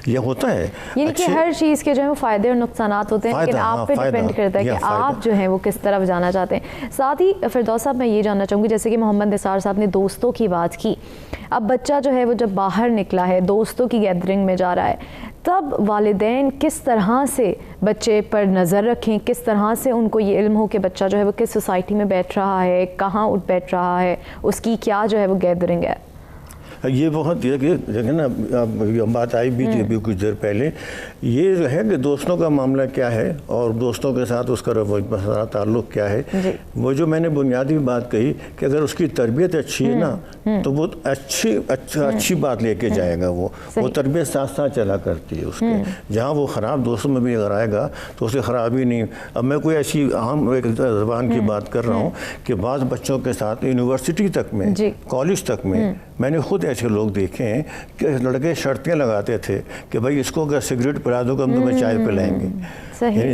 یہ ہوتا ہے، یعنی کہ ہر چیز کے جو ہے وہ فائدے اور نقصانات ہوتے ہیں، لیکن آپ پہ ڈیپینڈ کرتا ہے کہ آپ جو ہیں وہ کس طرف جانا چاہتے ہیں۔ ساتھ ہی فردوس صاحب، میں یہ جاننا چاہوں گی، جیسے کہ محمد نثار صاحب نے دوستوں کی بات کی، اب بچہ جو ہے وہ جب باہر نکلا ہے، دوستوں کی گیدرنگ میں جا رہا ہے، تب والدین کس طرح سے بچے پر نظر رکھیں، کس طرح سے ان کو یہ علم ہو کہ بچہ جو ہے وہ کس سوسائٹی میں بیٹھ رہا ہے، کہاں اٹھ بیٹھ رہا ہے، اس کی کیا جو ہے وہ گیدرنگ ہے؟ یہ بہت دیکھیں نا، بات آئی بھی تھی ابھی کچھ دیر پہلے، یہ جو ہے کہ دوستوں کا معاملہ کیا ہے اور دوستوں کے ساتھ اس کا تعلق کیا ہے۔ وہ جو میں نے بنیادی بات کہی کہ اگر اس کی تربیت اچھی ہے نا تو وہ اچھی بات لے کے جائے گا، وہ تربیت ساتھ ساتھ چلا کرتی ہے اس کے۔ جہاں وہ خراب دوستوں میں بھی اگر آئے گا تو اسے خرابی نہیں۔ اب میں کوئی ایسی عام ایک زبان کی بات کر رہا ہوں کہ بعض بچوں کے ساتھ یونیورسٹی تک میں، کالج تک میں نے خود ایسے لوگ دیکھے ہیں کہ لڑکے شرطیں لگاتے تھے کہ بھائی اس کو اگر سگریٹ پلا دو گے ہم تمہیں چائے پلائیں گے،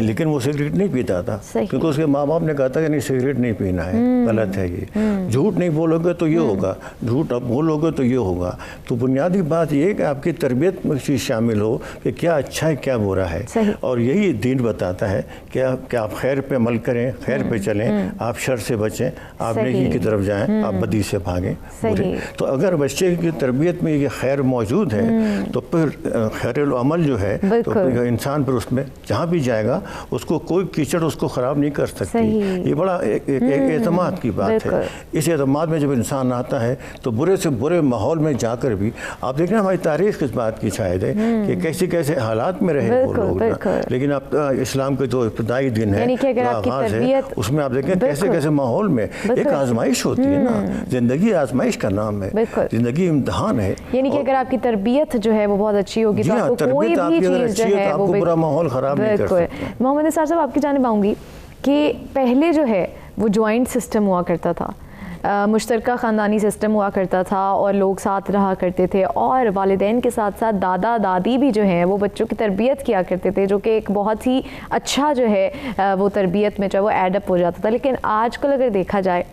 لیکن وہ سگریٹ نہیں پیتا تھا کیونکہ اس کے ماں باپ نے کہا تھا کہ نہیں سگریٹ نہیں پینا ہے، غلط ہے یہ، جھوٹ نہیں بولو گے تو یہ ہوگا، جھوٹ اب بولو گے تو یہ ہوگا۔ تو بنیادی بات یہ ہے کہ آپ کی تربیت میں چیز شامل ہو کہ کیا اچھا ہے کیا برا ہے، اور یہی دین بتاتا ہے کہ آپ خیر پہ عمل کریں، خیر پہ چلیں، آپ شر سے بچیں، آپ نیکی کی طرف جائیں، آپ بدی سے بھاگیں۔ تو اگر بچے کی تربیت میں یہ خیر موجود ہے تو پھر خیر العمل جو ہے تو انسان پھر اس میں جہاں بھی جائے گا اس کو کوئی کیچڑ اس کو خراب نہیں کر سکتی. یہ بڑا ایک اعتماد کی بات ہے. اس اعتماد میں جب انسان آتا ہے تو برے سے برے ماحول میں جا کر بھی آپ دیکھیں ہماری تاریخ اس بات کی شاید ہے کہ کیسے کیسے حالات میں رہے وہ لوگ, لیکن اب اسلام کے جو ابتدائی دن ہے آغاز ہے اس میں آپ دیکھیں کیسے کیسے ماحول میں ایک آزمائش ہوتی ہے نا. زندگی آزمائش کا نام ہے, زندگی امتحان ہے. یعنی کہ اگر آپ کی تربیت جو ہے وہ بہت اچھی ہوگی تو آپ کو کوئی بھی چیز جو ہے وہ برا ماحول خراب نہیں کر سکتا. محمد نثار صاحب آپ کی جانب آؤں گی کہ پہلے جو ہے وہ جوائنٹ سسٹم ہوا کرتا تھا, مشترکہ خاندانی سسٹم ہوا کرتا تھا اور لوگ ساتھ رہا کرتے تھے, اور والدین کے ساتھ ساتھ دادا دادی بھی جو ہیں وہ بچوں کی تربیت کیا کرتے تھے, جو کہ ایک بہت ہی اچھا جو ہے وہ تربیت میں جو ہے وہ ایڈ اپ ہو جاتا تھا. لیکن آج کل اگر دیکھا جائے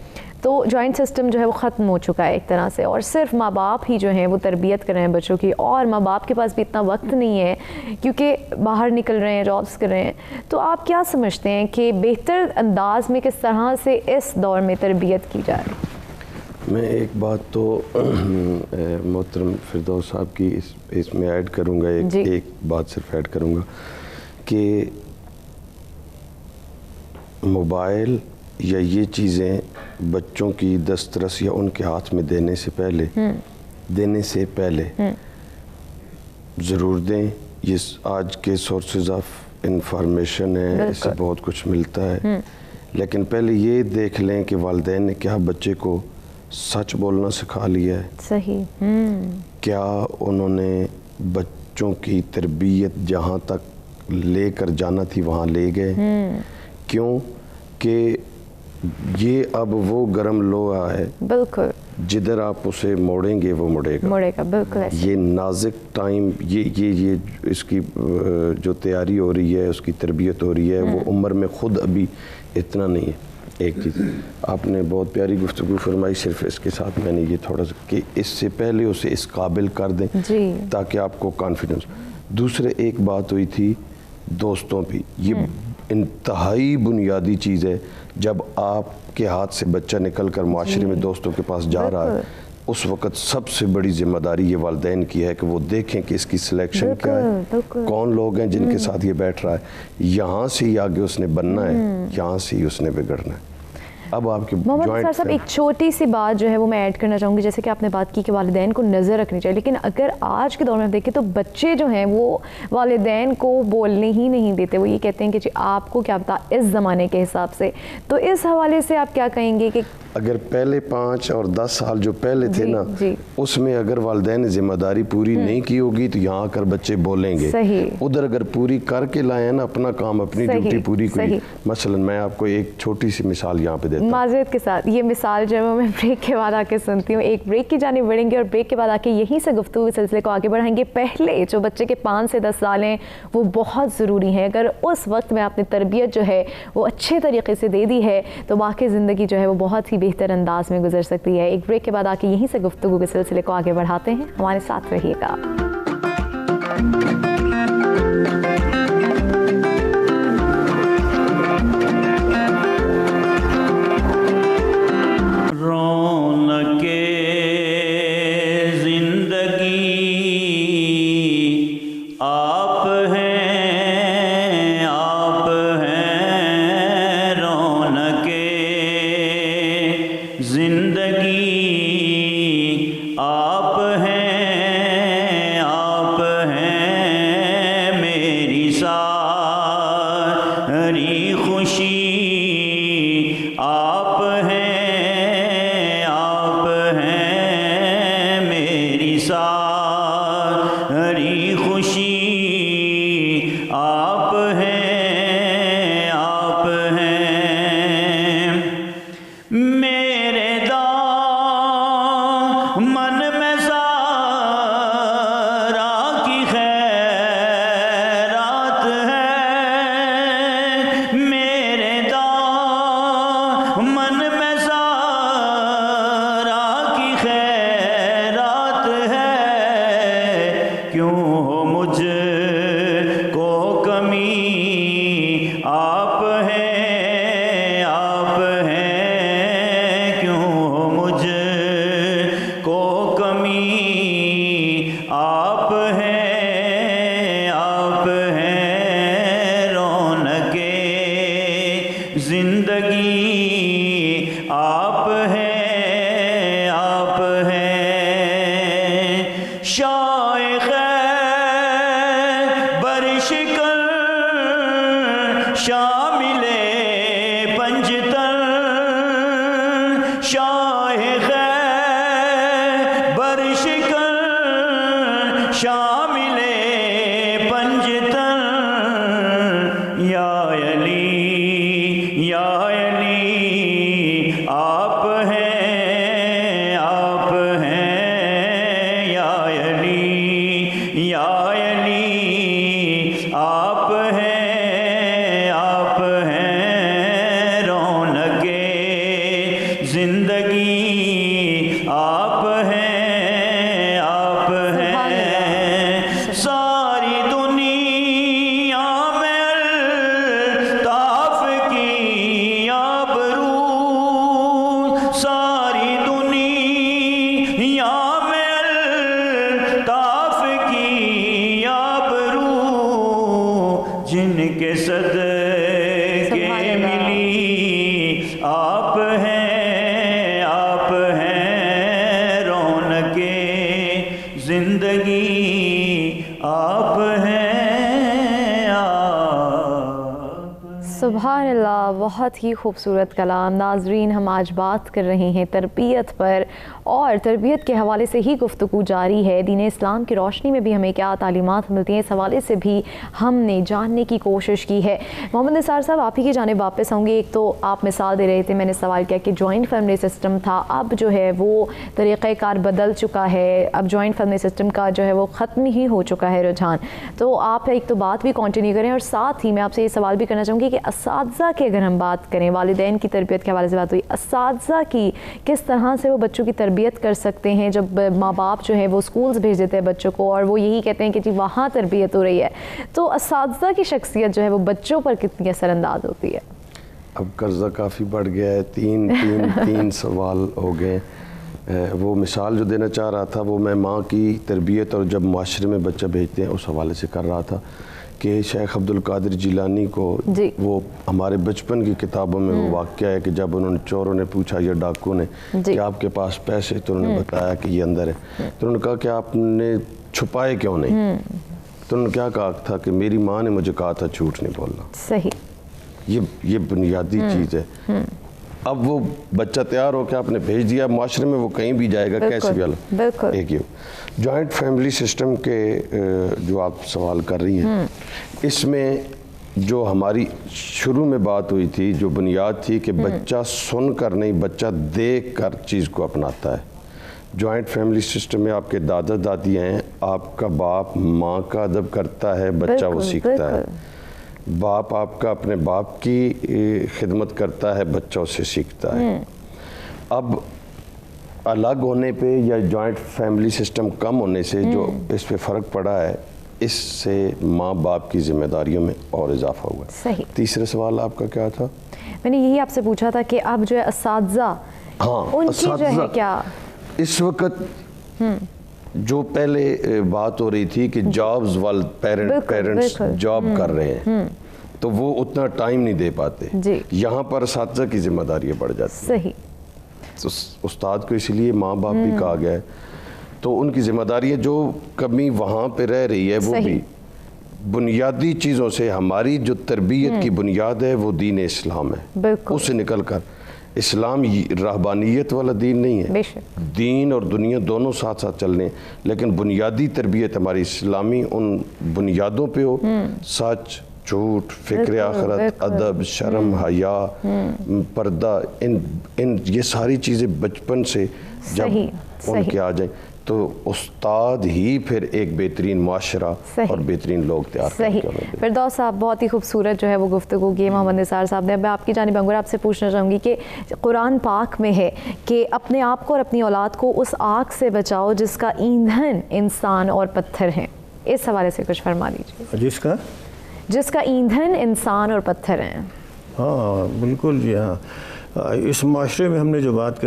تو جوائنٹ سسٹم جو ہے وہ ختم ہو چکا ہے ایک طرح سے, اور صرف ماں باپ ہی جو ہیں وہ تربیت کر رہے ہیں بچوں کی, اور ماں باپ کے پاس بھی اتنا وقت نہیں ہے کیونکہ باہر نکل رہے ہیں, جابس کر رہے ہیں. تو آپ کیا سمجھتے ہیں کہ بہتر انداز میں کس طرح سے اس دور میں تربیت کی جائے؟ میں ایک بات تو محترم فردوس صاحب کی اس میں ایڈ کروں گا, ایک بات صرف ایڈ کروں گا کہ موبائل یا یہ چیزیں بچوں کی دسترس یا ان کے ہاتھ میں دینے سے پہلے ضرور دیں. یہ آج کے سورسز آف انفارمیشن ہیں, اس سے بہت کچھ ملتا ہے, لیکن پہلے یہ دیکھ لیں کہ والدین نے کیا بچے کو سچ بولنا سکھا لیا ہے, صحیح کیا انہوں نے بچوں کی تربیت جہاں تک لے کر جانا تھی وہاں لے گئے, کیوں کہ یہ اب وہ گرم لوہا ہے, بالکل جدھر آپ اسے موڑیں گے وہ مڑے گا, بالکل. یہ نازک ٹائم, یہ اس کی جو تیاری ہو رہی ہے, اس کی تربیت ہو رہی ہے, وہ عمر میں خود ابھی اتنا نہیں ہے. ایک چیز آپ نے بہت پیاری گفتگو فرمائی, صرف اس کے ساتھ میں نے یہ تھوڑا سا کہ اس سے پہلے اسے اس قابل کر دیں تاکہ آپ کو کانفیڈنس. دوسرے ایک بات ہوئی تھی دوستوں پہ, یہ انتہائی بنیادی چیز ہے. جب آپ کے ہاتھ سے بچہ نکل کر معاشرے میں دوستوں کے پاس جا رہا ہے, اس وقت سب سے بڑی ذمہ داری یہ والدین کی ہے کہ وہ دیکھیں کہ اس کی سلیکشن کیا ہے, کون لوگ ہیں جن کے ساتھ یہ بیٹھ رہا ہے. یہاں سے ہی آگے اس نے بننا ہے, یہاں سے ہی اس نے بگڑنا ہے. اب آپ کی محمد نثار صاحب ایک چھوٹی سی بات جو ہے وہ میں ایڈ کرنا چاہوں گی, جیسے کہ آپ نے بات کی کہ والدین کو نظر رکھنی چاہیے, لیکن اگر آج کے دور میں دیکھیں تو بچے جو ہیں وہ والدین کو بولنے ہی نہیں دیتے. وہ یہ کہتے ہیں کہ جی آپ کو کیا پتا اس زمانے کے حساب سے. تو اس حوالے سے آپ کیا کہیں گے کہ اگر پہلے 5 اور 10 سال جو پہلے تھے نا, اس میں اگر والدین نے ذمہ داری پوری نہیں کی ہوگی تو یہاں کر بچے بولیں گے. ادھر اگر پوری کر کے لائے نا اپنا کام, اپنی ڈیوٹی پوری کی. مثلا میں آپ کو ایک چھوٹی سی مثال یہاں پہ دیتا ہوں, معذرت کے ساتھ یہ مثال جو ہے میں بریک کے بعد آ کے سنتی ہوں. ایک بریک کی جانب بڑھیں گے اور بریک کے بعد آ کے یہیں سے گفتگو کے سلسلے کو آگے بڑھائیں گے. پہلے جو بچے کے 5 سے 10 سال ہیں وہ بہت ضروری ہیں. اگر اس وقت میں آپ نے تربیت جو ہے وہ اچھے طریقے سے دے دی ہے تو باقی زندگی جو ہے وہ بہت ہی بہتر انداز میں گزر سکتی ہے. ایک بریک کے بعد آ کے یہیں سے گفتگو کے سلسلے کو آگے بڑھاتے ہیں, ہمارے ساتھ رہیے گا. کو کمی آپ ہیں رونق زندگی، آپ ہیں شائخ برشکن شامل پنجتن، شائخ برشکن شامل پنجتن، یا علی آپ ہیں یا علی آپ ہیں رونق زندگی، آپ ہیں ساری دنیا میں الطاف کی آبرو، ساری دنیا میں الطاف کی آبرو، جن کے صدقے ملی آپ ہیں رونق زندگی، آپ ہیں سبحان اللہ، بہت ہی خوبصورت کلام۔ ناظرین، ہم آج بات کر رہے ہیں تربیت پر، اور تربیت کے حوالے سے ہی گفتگو جاری ہے۔ دین اسلام کی روشنی میں بھی ہمیں کیا تعلیمات ملتی ہیں، اس حوالے سے بھی ہم نے جاننے کی کوشش کی ہے۔ محمد نثار صاحب، آپ ہی کی جانب واپس ہوں گے۔ ایک تو آپ مثال دے رہے تھے، میں نے سوال کیا کہ جوائنٹ فیملی سسٹم تھا، اب جو ہے وہ طریقہ کار بدل چکا ہے، اب جوائنٹ فیملی سسٹم کا جو ہے وہ ختم ہی ہو چکا ہے رجحان۔ تو آپ ایک تو بات بھی کنٹینیو کریں، اور ساتھ ہی میں آپ سے یہ سوال بھی کرنا چاہوں گی کہ اساتذہ کی اگر ہم بات کریں، والدین کی تربیت کے حوالے سے بات ہوئی، اساتذہ کی کس طرح سے وہ بچوں کی تربیت کر سکتے ہیں جب ماں باپ جو ہے وہ سکولز بھیج دیتے ہیں بچوں کو، اور وہ یہی کہتے ہیں کہ جی وہاں تربیت ہو رہی ہے، تو اساتذہ کی شخصیت جو ہے وہ بچوں پر کتنی اثر انداز ہوتی ہے؟ اب قرضہ کافی بڑھ گیا ہے، تین سوال ہو گئے۔ وہ مثال جو دینا چاہ رہا تھا وہ میں ماں کی تربیت اور جب معاشرے میں بچہ بھیجتے ہیں اس حوالے سے کر رہا تھا کہ شیخ عبد القادر جیلانی کو وہ ہمارے بچپن کی کتابوں میں وہ واقعہ ہے کہ جب انہوں نے چوروں نے پوچھا یا ڈاکو نے کہ آپ کے پاس پیسے، تو انہوں نے بتایا کہ یہ اندر ہے، تو انہوں نے کہا کہ آپ نے چھپائے کیوں نہیں؟ تو انہوں نے کیا کہا تھا کہ میری ماں نے مجھے کہا تھا جھوٹ نہیں بولنا۔ صحیح، یہ بنیادی چیز ہے۔ اب وہ بچہ تیار ہو کے آپ نے بھیج دیا، معاشرے میں وہ کہیں بھی جائے گا، کیسے بھی الگ۔ ایک یہ جوائنٹ فیملی سسٹم کے جو آپ سوال کر رہی ہیں، اس میں جو ہماری شروع میں بات ہوئی تھی، جو بنیاد تھی کہ بچہ سن کر نہیں، بچہ دیکھ کر چیز کو اپناتا ہے۔ جوائنٹ فیملی سسٹم میں آپ کے دادا دادی ہیں، آپ کا باپ ماں کا ادب کرتا ہے، بچہ وہ سیکھتا ہے، باپ آپ کا اپنے باپ کی خدمت کرتا ہے، بچہ اسے سیکھتا ہے۔ اب الگ ہونے پہ یا جوائنٹ فیملی سسٹم کم ہونے سے جو اس پہ فرق پڑا ہے، اس سے ماں باپ کی ذمہ داریوں میں اور اضافہ ہوا ہے۔ صحیح۔ تیسرا سوال آپ کا کیا تھا؟ میں نے یہی آپ سے پوچھا تھا کہ اب جو ہے اساتذہ، ان کی جو ہے کیا اس وقت جو پہلے بات ہو رہی تھی کہ جابز پیرنٹس جاب کر رہے ہیں تو وہ اتنا ٹائم نہیں دے پاتے، یہاں پر اساتذہ کی ذمہ داریاں بڑھ جاتی ہیں۔ صحیح، استاد کو اسی لیے ماں باپ بھی کہا گیا ہے، تو ان کی ذمہ داریاں جو کمی وہاں پہ رہ رہی ہے وہ بھی بنیادی چیزوں سے، ہماری جو تربیت کی بنیاد ہے وہ دین اسلام ہے، اس سے نکل کر اسلام رہبانیت والا دین نہیں ہے، دین اور دنیا دونوں ساتھ ساتھ چلنے، لیکن بنیادی تربیت ہماری اسلامی ان بنیادوں پہ ہو، سچ، جھوٹ، فکر آخرت، ادب، شرم، حیا، پردہ، ان یہ ساری چیزیں بچپن سے جب ان کے آ جائیں تو استاد ہی پھر ایک بہترین معاشرہ اور بہترین لوگ تیار کرتے ہیں۔ فردوس صاحب، بہت ہی خوبصورت جو ہے وہ گفتگو کی محمد نثار صاحب نے۔ میں آپ کی جانب انگور آپ سے پوچھنا چاہوں گی کہ قرآن پاک میں ہے کہ اپنے آپ کو اور اپنی اولاد کو اس آگ سے بچاؤ جس کا ایندھن انسان اور پتھر ہیں، اس حوالے سے کچھ فرما لیجیے۔ جس کا ایندھن انسان اور پتھر ہیں۔ ہاں بالکل جی، ہاں اس معاشرے میں ہم نے جو بات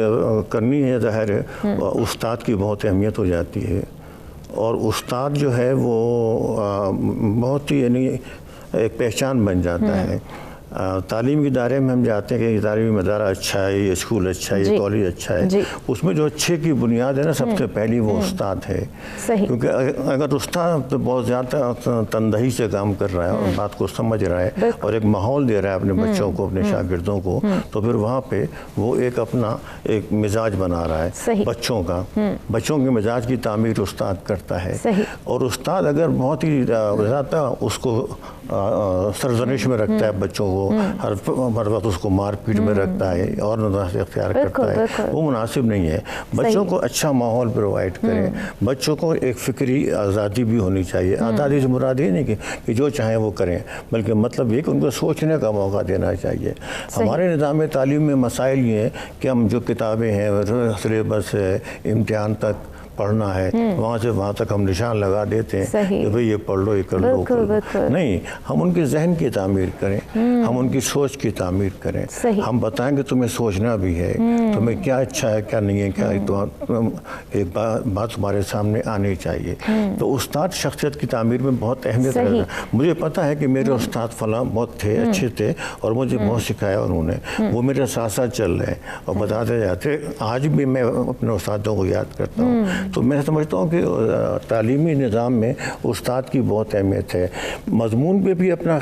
کرنی ہے، ظاہر ہے استاد کی بہت اہمیت ہو جاتی ہے، اور استاد جو ہے وہ بہت ہی یعنی ایک پہچان بن جاتا ہے. تعلیمی ادارے میں ہم جاتے ہیں کہ یہ تعلیمی ادارہ اچھا ہے, یہ اسکول اچھا ہے, یہ کالج اچھا ہے, اس میں جو اچھے کی بنیاد ہے نا سب سے پہلی وہ استاد ہے. کیونکہ اگر استاد بہت زیادہ تندہی سے کام کر رہا ہے اور بات کو سمجھ رہا ہے اور ایک ماحول دے رہا ہے اپنے بچوں کو, اپنے شاگردوں کو, تو پھر وہاں پہ وہ ایک اپنا ایک مزاج بنا رہا ہے بچوں کا. بچوں کے مزاج کی تعمیر استاد کرتا ہے. اور استاد اگر بہت ہی زیادہ اس کو سرزنش میں رکھتا ہے بچوں کو, ہر وقت اس کو مار پیٹ میں رکھتا ہے اور نظر سے اختیار کرتا ہے, وہ مناسب نہیں ہے. بچوں کو اچھا ماحول پرووائڈ کریں. بچوں کو ایک فکری آزادی بھی ہونی چاہیے. آزادی سے مراد یہ نہیں کہ جو چاہیں وہ کریں, بلکہ مطلب یہ کہ ان کو سوچنے کا موقع دینا چاہیے. ہمارے نظام تعلیم میں مسائل یہ ہیں کہ ہم جو کتابیں ہیں, سلیبس ہے, امتحان تک پڑھنا ہے, وہاں سے وہاں تک ہم نشان لگا دیتے ہیں کہ بھئی یہ پڑھ لو, یہ کر لو. نہیں, ہم ان کے ذہن کی تعمیر کریں, ہم ان کی سوچ کی تعمیر کریں. ہم بتائیں کہ تمہیں سوچنا بھی ہے, تمہیں کیا اچھا ہے کیا نہیں ہے, کیا ایک بات تمہارے سامنے آنی چاہیے. تو استاد شخصیت کی تعمیر میں بہت اہمیت رکھتا ہے. مجھے پتا ہے کہ میرے استاد فلاں بہت تھے, اچھے تھے, اور مجھے بہت سکھایا انہوں نے, وہ میرے ساتھ ساتھ چل رہے ہیں اور بتاتے جاتے. آج بھی میں اپنے استادوں کو یاد کرتا ہوں. تو میں سمجھتا ہوں کہ تعلیمی نظام میں استاد کی بہت اہمیت ہے. مضمون پہ بھی اپنا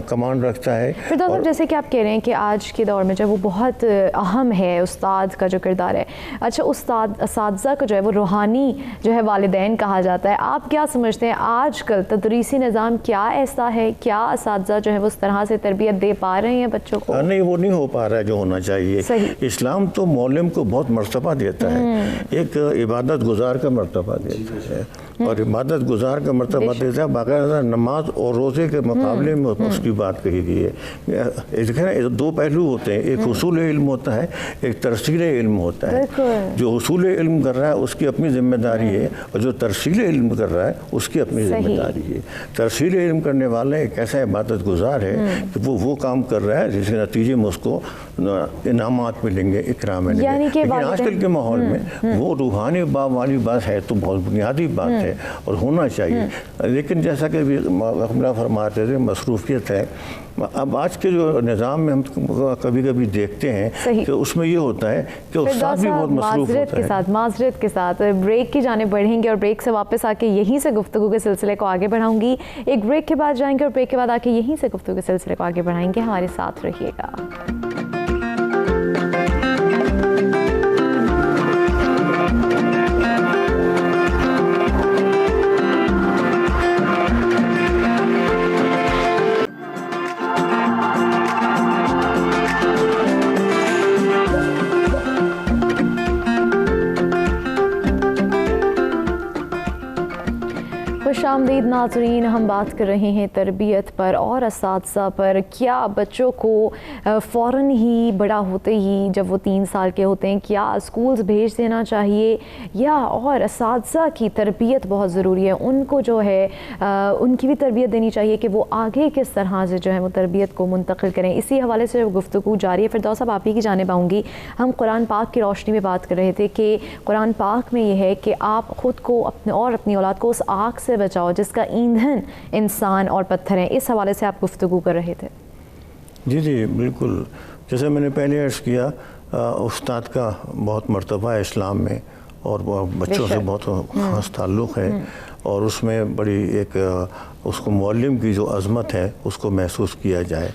کمانڈ رکھتا ہے. فردوس، جیسے کہ آپ کہہ رہے ہیں کہ آج کے دور میں جو وہ بہت اہم ہے استاد کا جو کردار ہے. اچھا, اساتذہ کا جو ہے وہ روحانی جو ہے والدین کہا جاتا ہے. آپ کیا سمجھتے ہیں آج کل تدریسی نظام کیا ایسا ہے, کیا اساتذہ جو ہے وہ اس طرح سے تربیت دے پا رہے ہیں بچوں کو؟ نہیں, وہ نہیں ہو پا رہا ہے جو ہونا چاہیے. اسلام تو معلم کو بہت مرتبہ دیتا ہے, ایک عبادت گزار کا مرتبہ دیتا ہے, اور عبادت گزار کا مرتبہ دیتا ہے. باقاعدہ نماز اور روزے کے مقابلے میں اس کی بات کہی گئی ہے. دو پہلو ہوتے ہیں, ایک حصول علم ہوتا ہے, ایک ترسیل علم ہوتا ہے. جو حصول علم کر رہا ہے اس کی اپنی ذمہ داری ہے, اور جو ترسیل علم کر رہا ہے اس کی اپنی ذمہ داری ہے. ترسیل علم کرنے والا ایک ایسا عبادت گزار ہے کہ وہ کام کر رہا ہے جس کے نتیجے میں اس کو انعامات ملیں گے, اکرام ملیں گے. لیکن آج کل کے ماحول میں وہ روحانی باب والی بات ہے تو بہت بنیادی بات ہے اور ہونا چاہیے. لیکن جیسا کہ حملہ فرماتے تھے, مصروفیت ہے. اب آج کے جو نظام میں ہم کبھی کبھی دیکھتے ہیں کہ اس میں یہ ہوتا ہے کہ استاد بھی بہت مصروف ہوتا ہے. معذرت کے ساتھ بریک کی جانب بڑھیں گے, اور بریک سے واپس آ کے یہیں سے گفتگو کے سلسلے کو آگے بڑھاؤں گی. ایک بریک کے بعد جائیں گے اور بریک کے بعد آ کے یہیں سے گفتگو کے سلسلے کو آگے بڑھائیں گے. ہمارے ساتھ رہیے گا. خوش آمدید ناظرین, ہم بات کر رہے ہیں تربیت پر اور اساتذہ پر. کیا بچوں کو فوراً ہی بڑا ہوتے ہی جب وہ 3 سال کے ہوتے ہیں کیا اسکولز بھیج دینا چاہیے, یا اور اساتذہ کی تربیت بہت ضروری ہے, ان کو جو ہے ان کی بھی تربیت دینی چاہیے کہ وہ آگے کس طرح سے جو ہے وہ تربیت کو منتقل کریں؟ اسی حوالے سے گفتگو جاری ہے. فردوس صاحب, آپ ہی کی جانب آؤں گی. ہم قرآن پاک کی روشنی میں بات کر رہے تھے کہ قرآن پاک میں یہ ہے کہ آپ خود کو اپنی اولاد کو اس آگ سے بچاؤ جس کا ایندھن انسان اور پتھر ہیں. اس حوالے سے آپ گفتگو کر رہے تھے. جی بالکل. جیسے میں نے پہلے عرض کیا, استاد کا بہت مرتبہ ہے اسلام میں, اور بچوں سے بہت خاص تعلق ہے, اور اس میں بڑی ایک اس کو معلم کی جو عظمت ہے اس کو محسوس کیا جائے.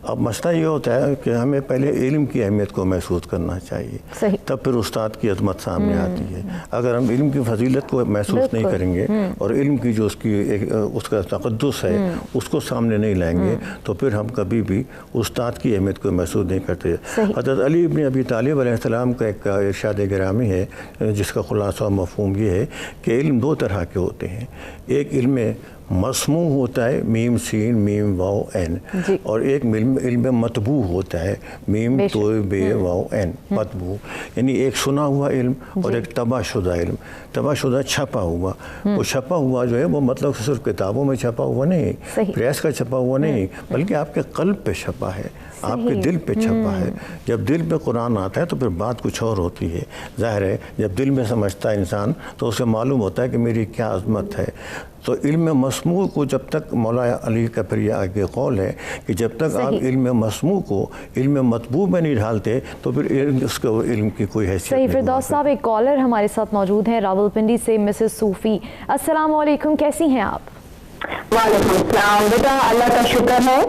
اب مسئلہ یہ ہوتا ہے کہ ہمیں پہلے علم کی اہمیت کو محسوس کرنا چاہیے, تب پھر استاد کی عظمت سامنے آتی ہے. اگر ہم علم کی فضیلت کو محسوس نہیں کریں گے اور علم کی جو اس کا تقدس ہے اس کو سامنے نہیں لائیں گے, تو پھر ہم کبھی بھی استاد کی اہمیت کو محسوس نہیں کرتے. حضرت علی بن ابی طالب علیہ السلام کا ایک ارشاد گرامی ہے جس کا خلاصہ مفہوم یہ ہے کہ علم 2 طرح کے ہوتے ہیں. ایک علم مسموع ہوتا ہے, میم سین میم واو این, اور ایک علم مطبوع ہوتا ہے, میم تو بے واو این, مطبوع. یعنی ایک سنا ہوا علم اور ایک طبع شدہ علم. طبع شدہ چھپا ہوا, وہ چھپا ہوا جو ہے وہ مطلب صرف کتابوں میں چھپا ہوا نہیں, پریس کا چھپا ہوا نہیں, بلکہ آپ کے قلب پہ چھپا ہے, آپ کے دل پہ چھپا ہے. جب دل پہ قرآن آتا ہے تو پھر بات کچھ اور ہوتی ہے. ظاہر ہے جب دل میں سمجھتا ہے انسان تو اسے معلوم ہوتا ہے کہ میری کیا عظمت ہے. تو علم مسموع کو جب تک مولا علی کا پھر یہ آگے قول ہے کہ جب تک آپ علم مسموع کو علم مطبوع میں نہیں ڈھالتے تو پھر اس کو علم کی کوئی حیثیت نہیں. صحیح. فردوس صاحب ایک کالر ہمارے ساتھ موجود ہیں راولپنڈی سے، مسز صوفی. السلام علیکم، کیسی ہیں آپ؟ وعلیکم السلام. بیٹا اللہ کا شکر ہے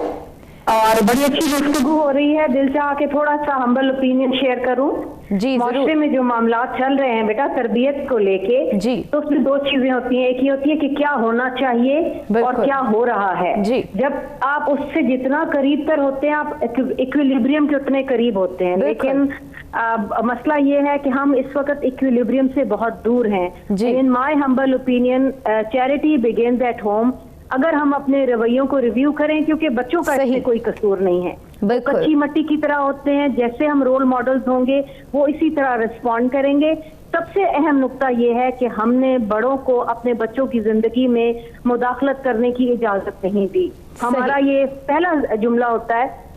اور بڑی اچھی گفتگو ہو رہی ہے. دل چاہ کے تھوڑا سا ہمبل اوپینین شیئر کروں. جی معاشرے میں جو معاملات چل رہے ہیں بیٹا تربیت کو لے کے، تو اس میں دو چیزیں ہوتی ہیں. ایک یہ ہوتی ہے کہ کیا ہونا چاہیے اور کیا ہو رہا ہے. جب آپ اس سے جتنا قریب تر ہوتے ہیں آپ ایکویلیبریم کے اتنے قریب ہوتے ہیں. لیکن مسئلہ یہ ہے کہ ہم اس وقت ایکویلیبریم سے بہت دور ہیں. In my humble opinion charity begins at home. اگر ہم اپنے رویوں کو ریویو کریں، کیونکہ بچوں کا اس میں کوئی قصور نہیں ہے، کچی مٹی کی طرح ہوتے ہیں. جیسے ہم رول ماڈلز ہوں گے وہ اسی طرح رسپونڈ کریں گے. سب سے اہم نقطہ یہ ہے کہ ہم نے بڑوں کو اپنے بچوں کی زندگی میں مداخلت کرنے کی اجازت نہیں دی. ہمارا یہ پہلا جملہ ہوتا ہے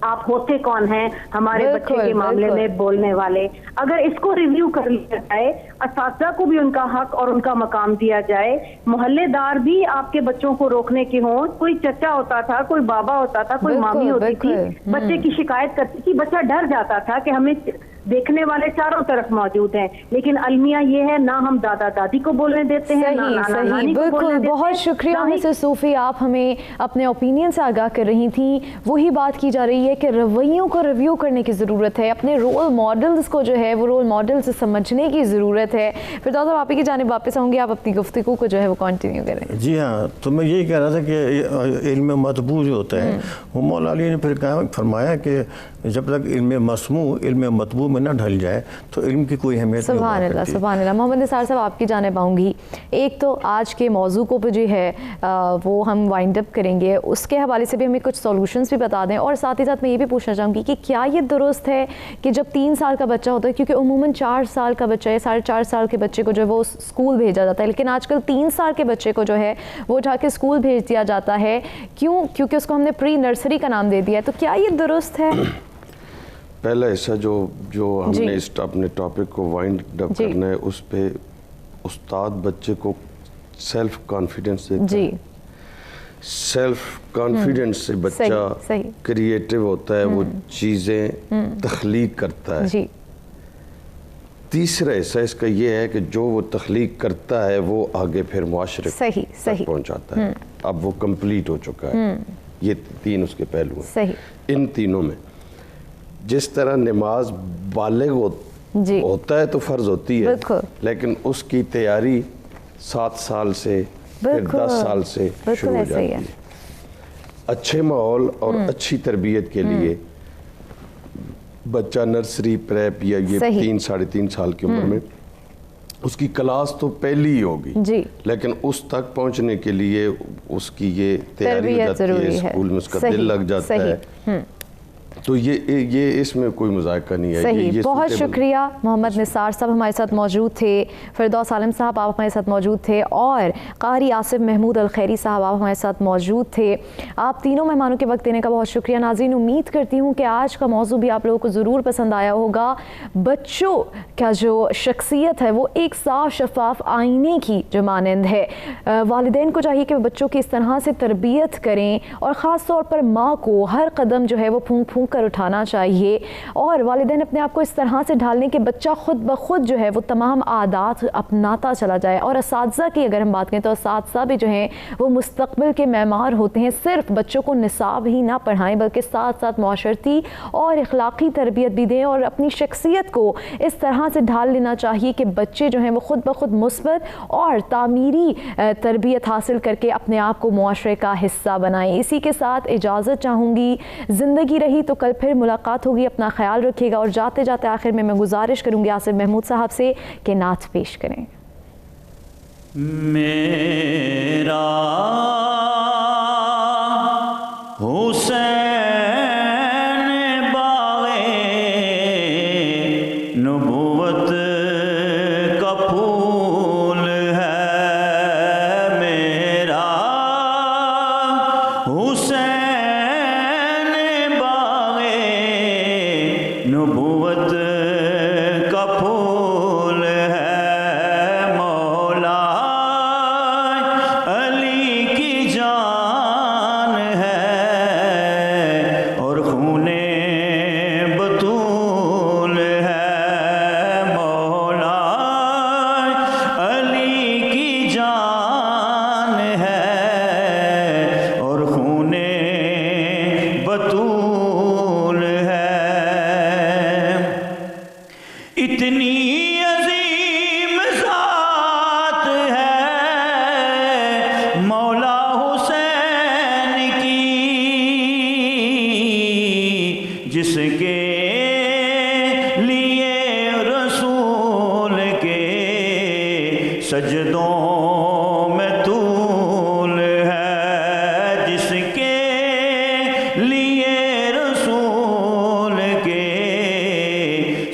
آپ ہوتے کون ہیں ہمارے بچے کے معاملے میں بولنے والے. اگر اس کو ریویو کر لیا جائے، اساتذہ کو بھی ان کا حق اور ان کا مقام دیا جائے، محلے دار بھی آپ کے بچوں کو روکنے کے ہوں. کوئی چچا ہوتا تھا، کوئی بابا ہوتا تھا، کوئی مامی ہوتی تھی، بچے کی شکایت کرتی تھی، بچہ ڈر جاتا تھا کہ ہمیں دیکھنے والے چاروں طرف موجود ہیں. لیکن المیہ یہ ہے نہ ہم دادا دادی کو بولنے دیتے ہیں، نہ نانا نانی کو بولنے دیتے ہیں. بہت شکریہ مسز صوفی، آپ ہمیں اپنے اوپینین سے آگاہ کر رہی تھیں. وہی بات کی جا رہی ہے کہ رویوں کو ریویو کرنے کی ضرورت ہے. اپنے رول ماڈلز کو جو ہے وہ رول ماڈلز سمجھنے کی ضرورت ہے. فردوس صاحب آپ ہی کی جانب واپس آؤں گی، آپ اپنی گفتگو کو جو ہے وہ کنٹینیو کریں. جی ہاں، تو میں یہی کہہ رہا تھا کہ علم مطبوع جو ہوتا ہے وہ مولا علی نے پھر فرمایا کہ جب تک علم مسموع علم مطبوع میں نہ ڈھل جائے تو علم کی کوئی اہمیت نہیں. سبحان اللہ سبحان اللہ. محمد نثار صاحب آپ کی جانب آؤں گی. ایک تو آج کے موضوع کو جو ہے وہ ہم وائنڈ اپ کریں گے، اس کے حوالے سے بھی ہمیں کچھ سولوشنز بھی بتا دیں، اور ساتھ ہی ساتھ میں یہ بھی پوچھنا چاہوں گی کہ کیا یہ درست ہے کہ جب 3 سال کا بچہ ہوتا ہے، کیونکہ عموماً 4 سال کا بچہ ہے، 4.5 سال کے بچے کو جو ہے وہ اسکول بھیجا جاتا ہے، لیکن آج کل 3 سال کے بچے کو جو ہے وہ اٹھا کے اسکول بھیج دیا جاتا ہے. کیونکہ اس کو ہم نے پری نرسری کا نام دے دیا ہے. تو کیا یہ درست ہے؟ پہلا حصہ جو ہم نے اپنے ٹاپک کو وائنڈ اپ کرنا ہے، اس پہ استاد بچے کو سیلف کانفیڈنس دیتا ہے. سیلف کانفیڈنس سے بچہ کریٹیو ہوتا ہے، وہ چیزیں تخلیق کرتا ہے. تیسرا حصہ اس کا یہ ہے کہ جو وہ تخلیق کرتا ہے وہ آگے پھر معاشرے تک پہنچاتا ہے. اب وہ کمپلیٹ ہو چکا ہے. یہ 3 اس کے پہلو ہیں. ان تینوں میں جس طرح نماز بالغ ہوتا ہے تو فرض ہوتی ہے، لیکن اس کی تیاری 7 سال سے پھر 10 سال سے شروع ہو جاتی ہے. اچھے ماحول اور اچھی تربیت کے لیے بچہ نرسری پریپ یا یہ 3 ساڑھے 3 سال کی عمر میں اس کی کلاس تو پہلی ہی ہوگی، لیکن اس تک پہنچنے کے لیے اس کی یہ تیاری ہو جاتی ہے، اسکول میں اس کا دل لگ جاتا ہے. تو یہ اس میں کوئی مذائقہ نہیں ہے. صحیح. بہت شکریہ. محمد نثار صاحب ہمارے ساتھ موجود تھے، فردوس عالم صاحب آپ ہمارے ساتھ موجود تھے، اور قاری آصف محمود الخیری صاحب آپ ہمارے ساتھ موجود تھے. آپ تینوں مہمانوں کے وقت دینے کا بہت شکریہ. ناظرین امید کرتی ہوں کہ آج کا موضوع بھی آپ لوگوں کو ضرور پسند آیا ہوگا. بچوں کا جو شخصیت ہے وہ ایک صاف شفاف آئینے کی جو مانند ہے. والدین کو چاہیے کہ وہ بچوں کی اس طرح سے تربیت کریں، اور خاص طور پر ماں کو ہر قدم جو ہے وہ پھونک کر اٹھانا چاہیے، اور والدین اپنے آپ کو اس طرح سے ڈھالنے کہ بچہ خود بخود جو ہے وہ تمام عادات اپناتا چلا جائے. اور اساتذہ کی اگر ہم بات کریں تو اساتذہ بھی جو ہیں وہ مستقبل کے معمار ہوتے ہیں. صرف بچوں کو نصاب ہی نہ پڑھائیں بلکہ ساتھ ساتھ معاشرتی اور اخلاقی تربیت بھی دیں، اور اپنی شخصیت کو اس طرح سے ڈھال لینا چاہیے کہ بچے جو ہیں وہ خود بخود مثبت اور تعمیری تربیت حاصل کر کے اپنے آپ کو معاشرے کا حصہ بنائیں. اسی کے ساتھ اجازت چاہوں گی. زندگی رہی تو کل پھر ملاقات ہوگی. اپنا خیال رکھیے گا، اور جاتے جاتے آخر میں گزارش کروں گی آصف محمود صاحب سے کہ نعت پیش کریں. میرا حسین باغے نبوت کا پھول ہے. میرا حسین باغے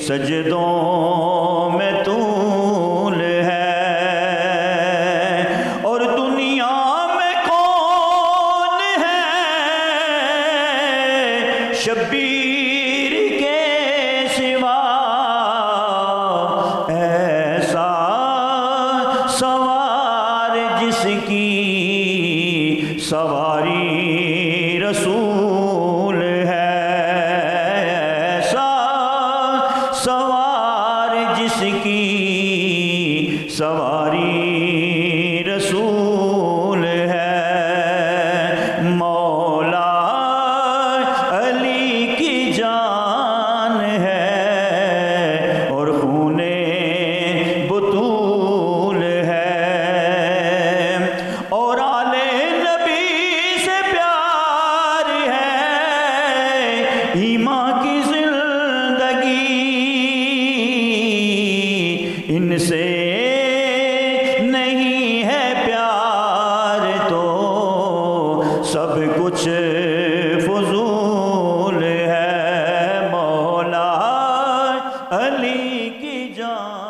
سجدوں میں طول ہے، اور دنیا میں کون ہے شبیر کے سوا ایسا سوار جس کی سواری رسول ہے، ایسا سوار جس کی سواری رسول ہے، مولا علی کی جان ہے اور خون بطول ہے، اور آل نبی سے پیار ہے، ایمان کی زندگی ان سے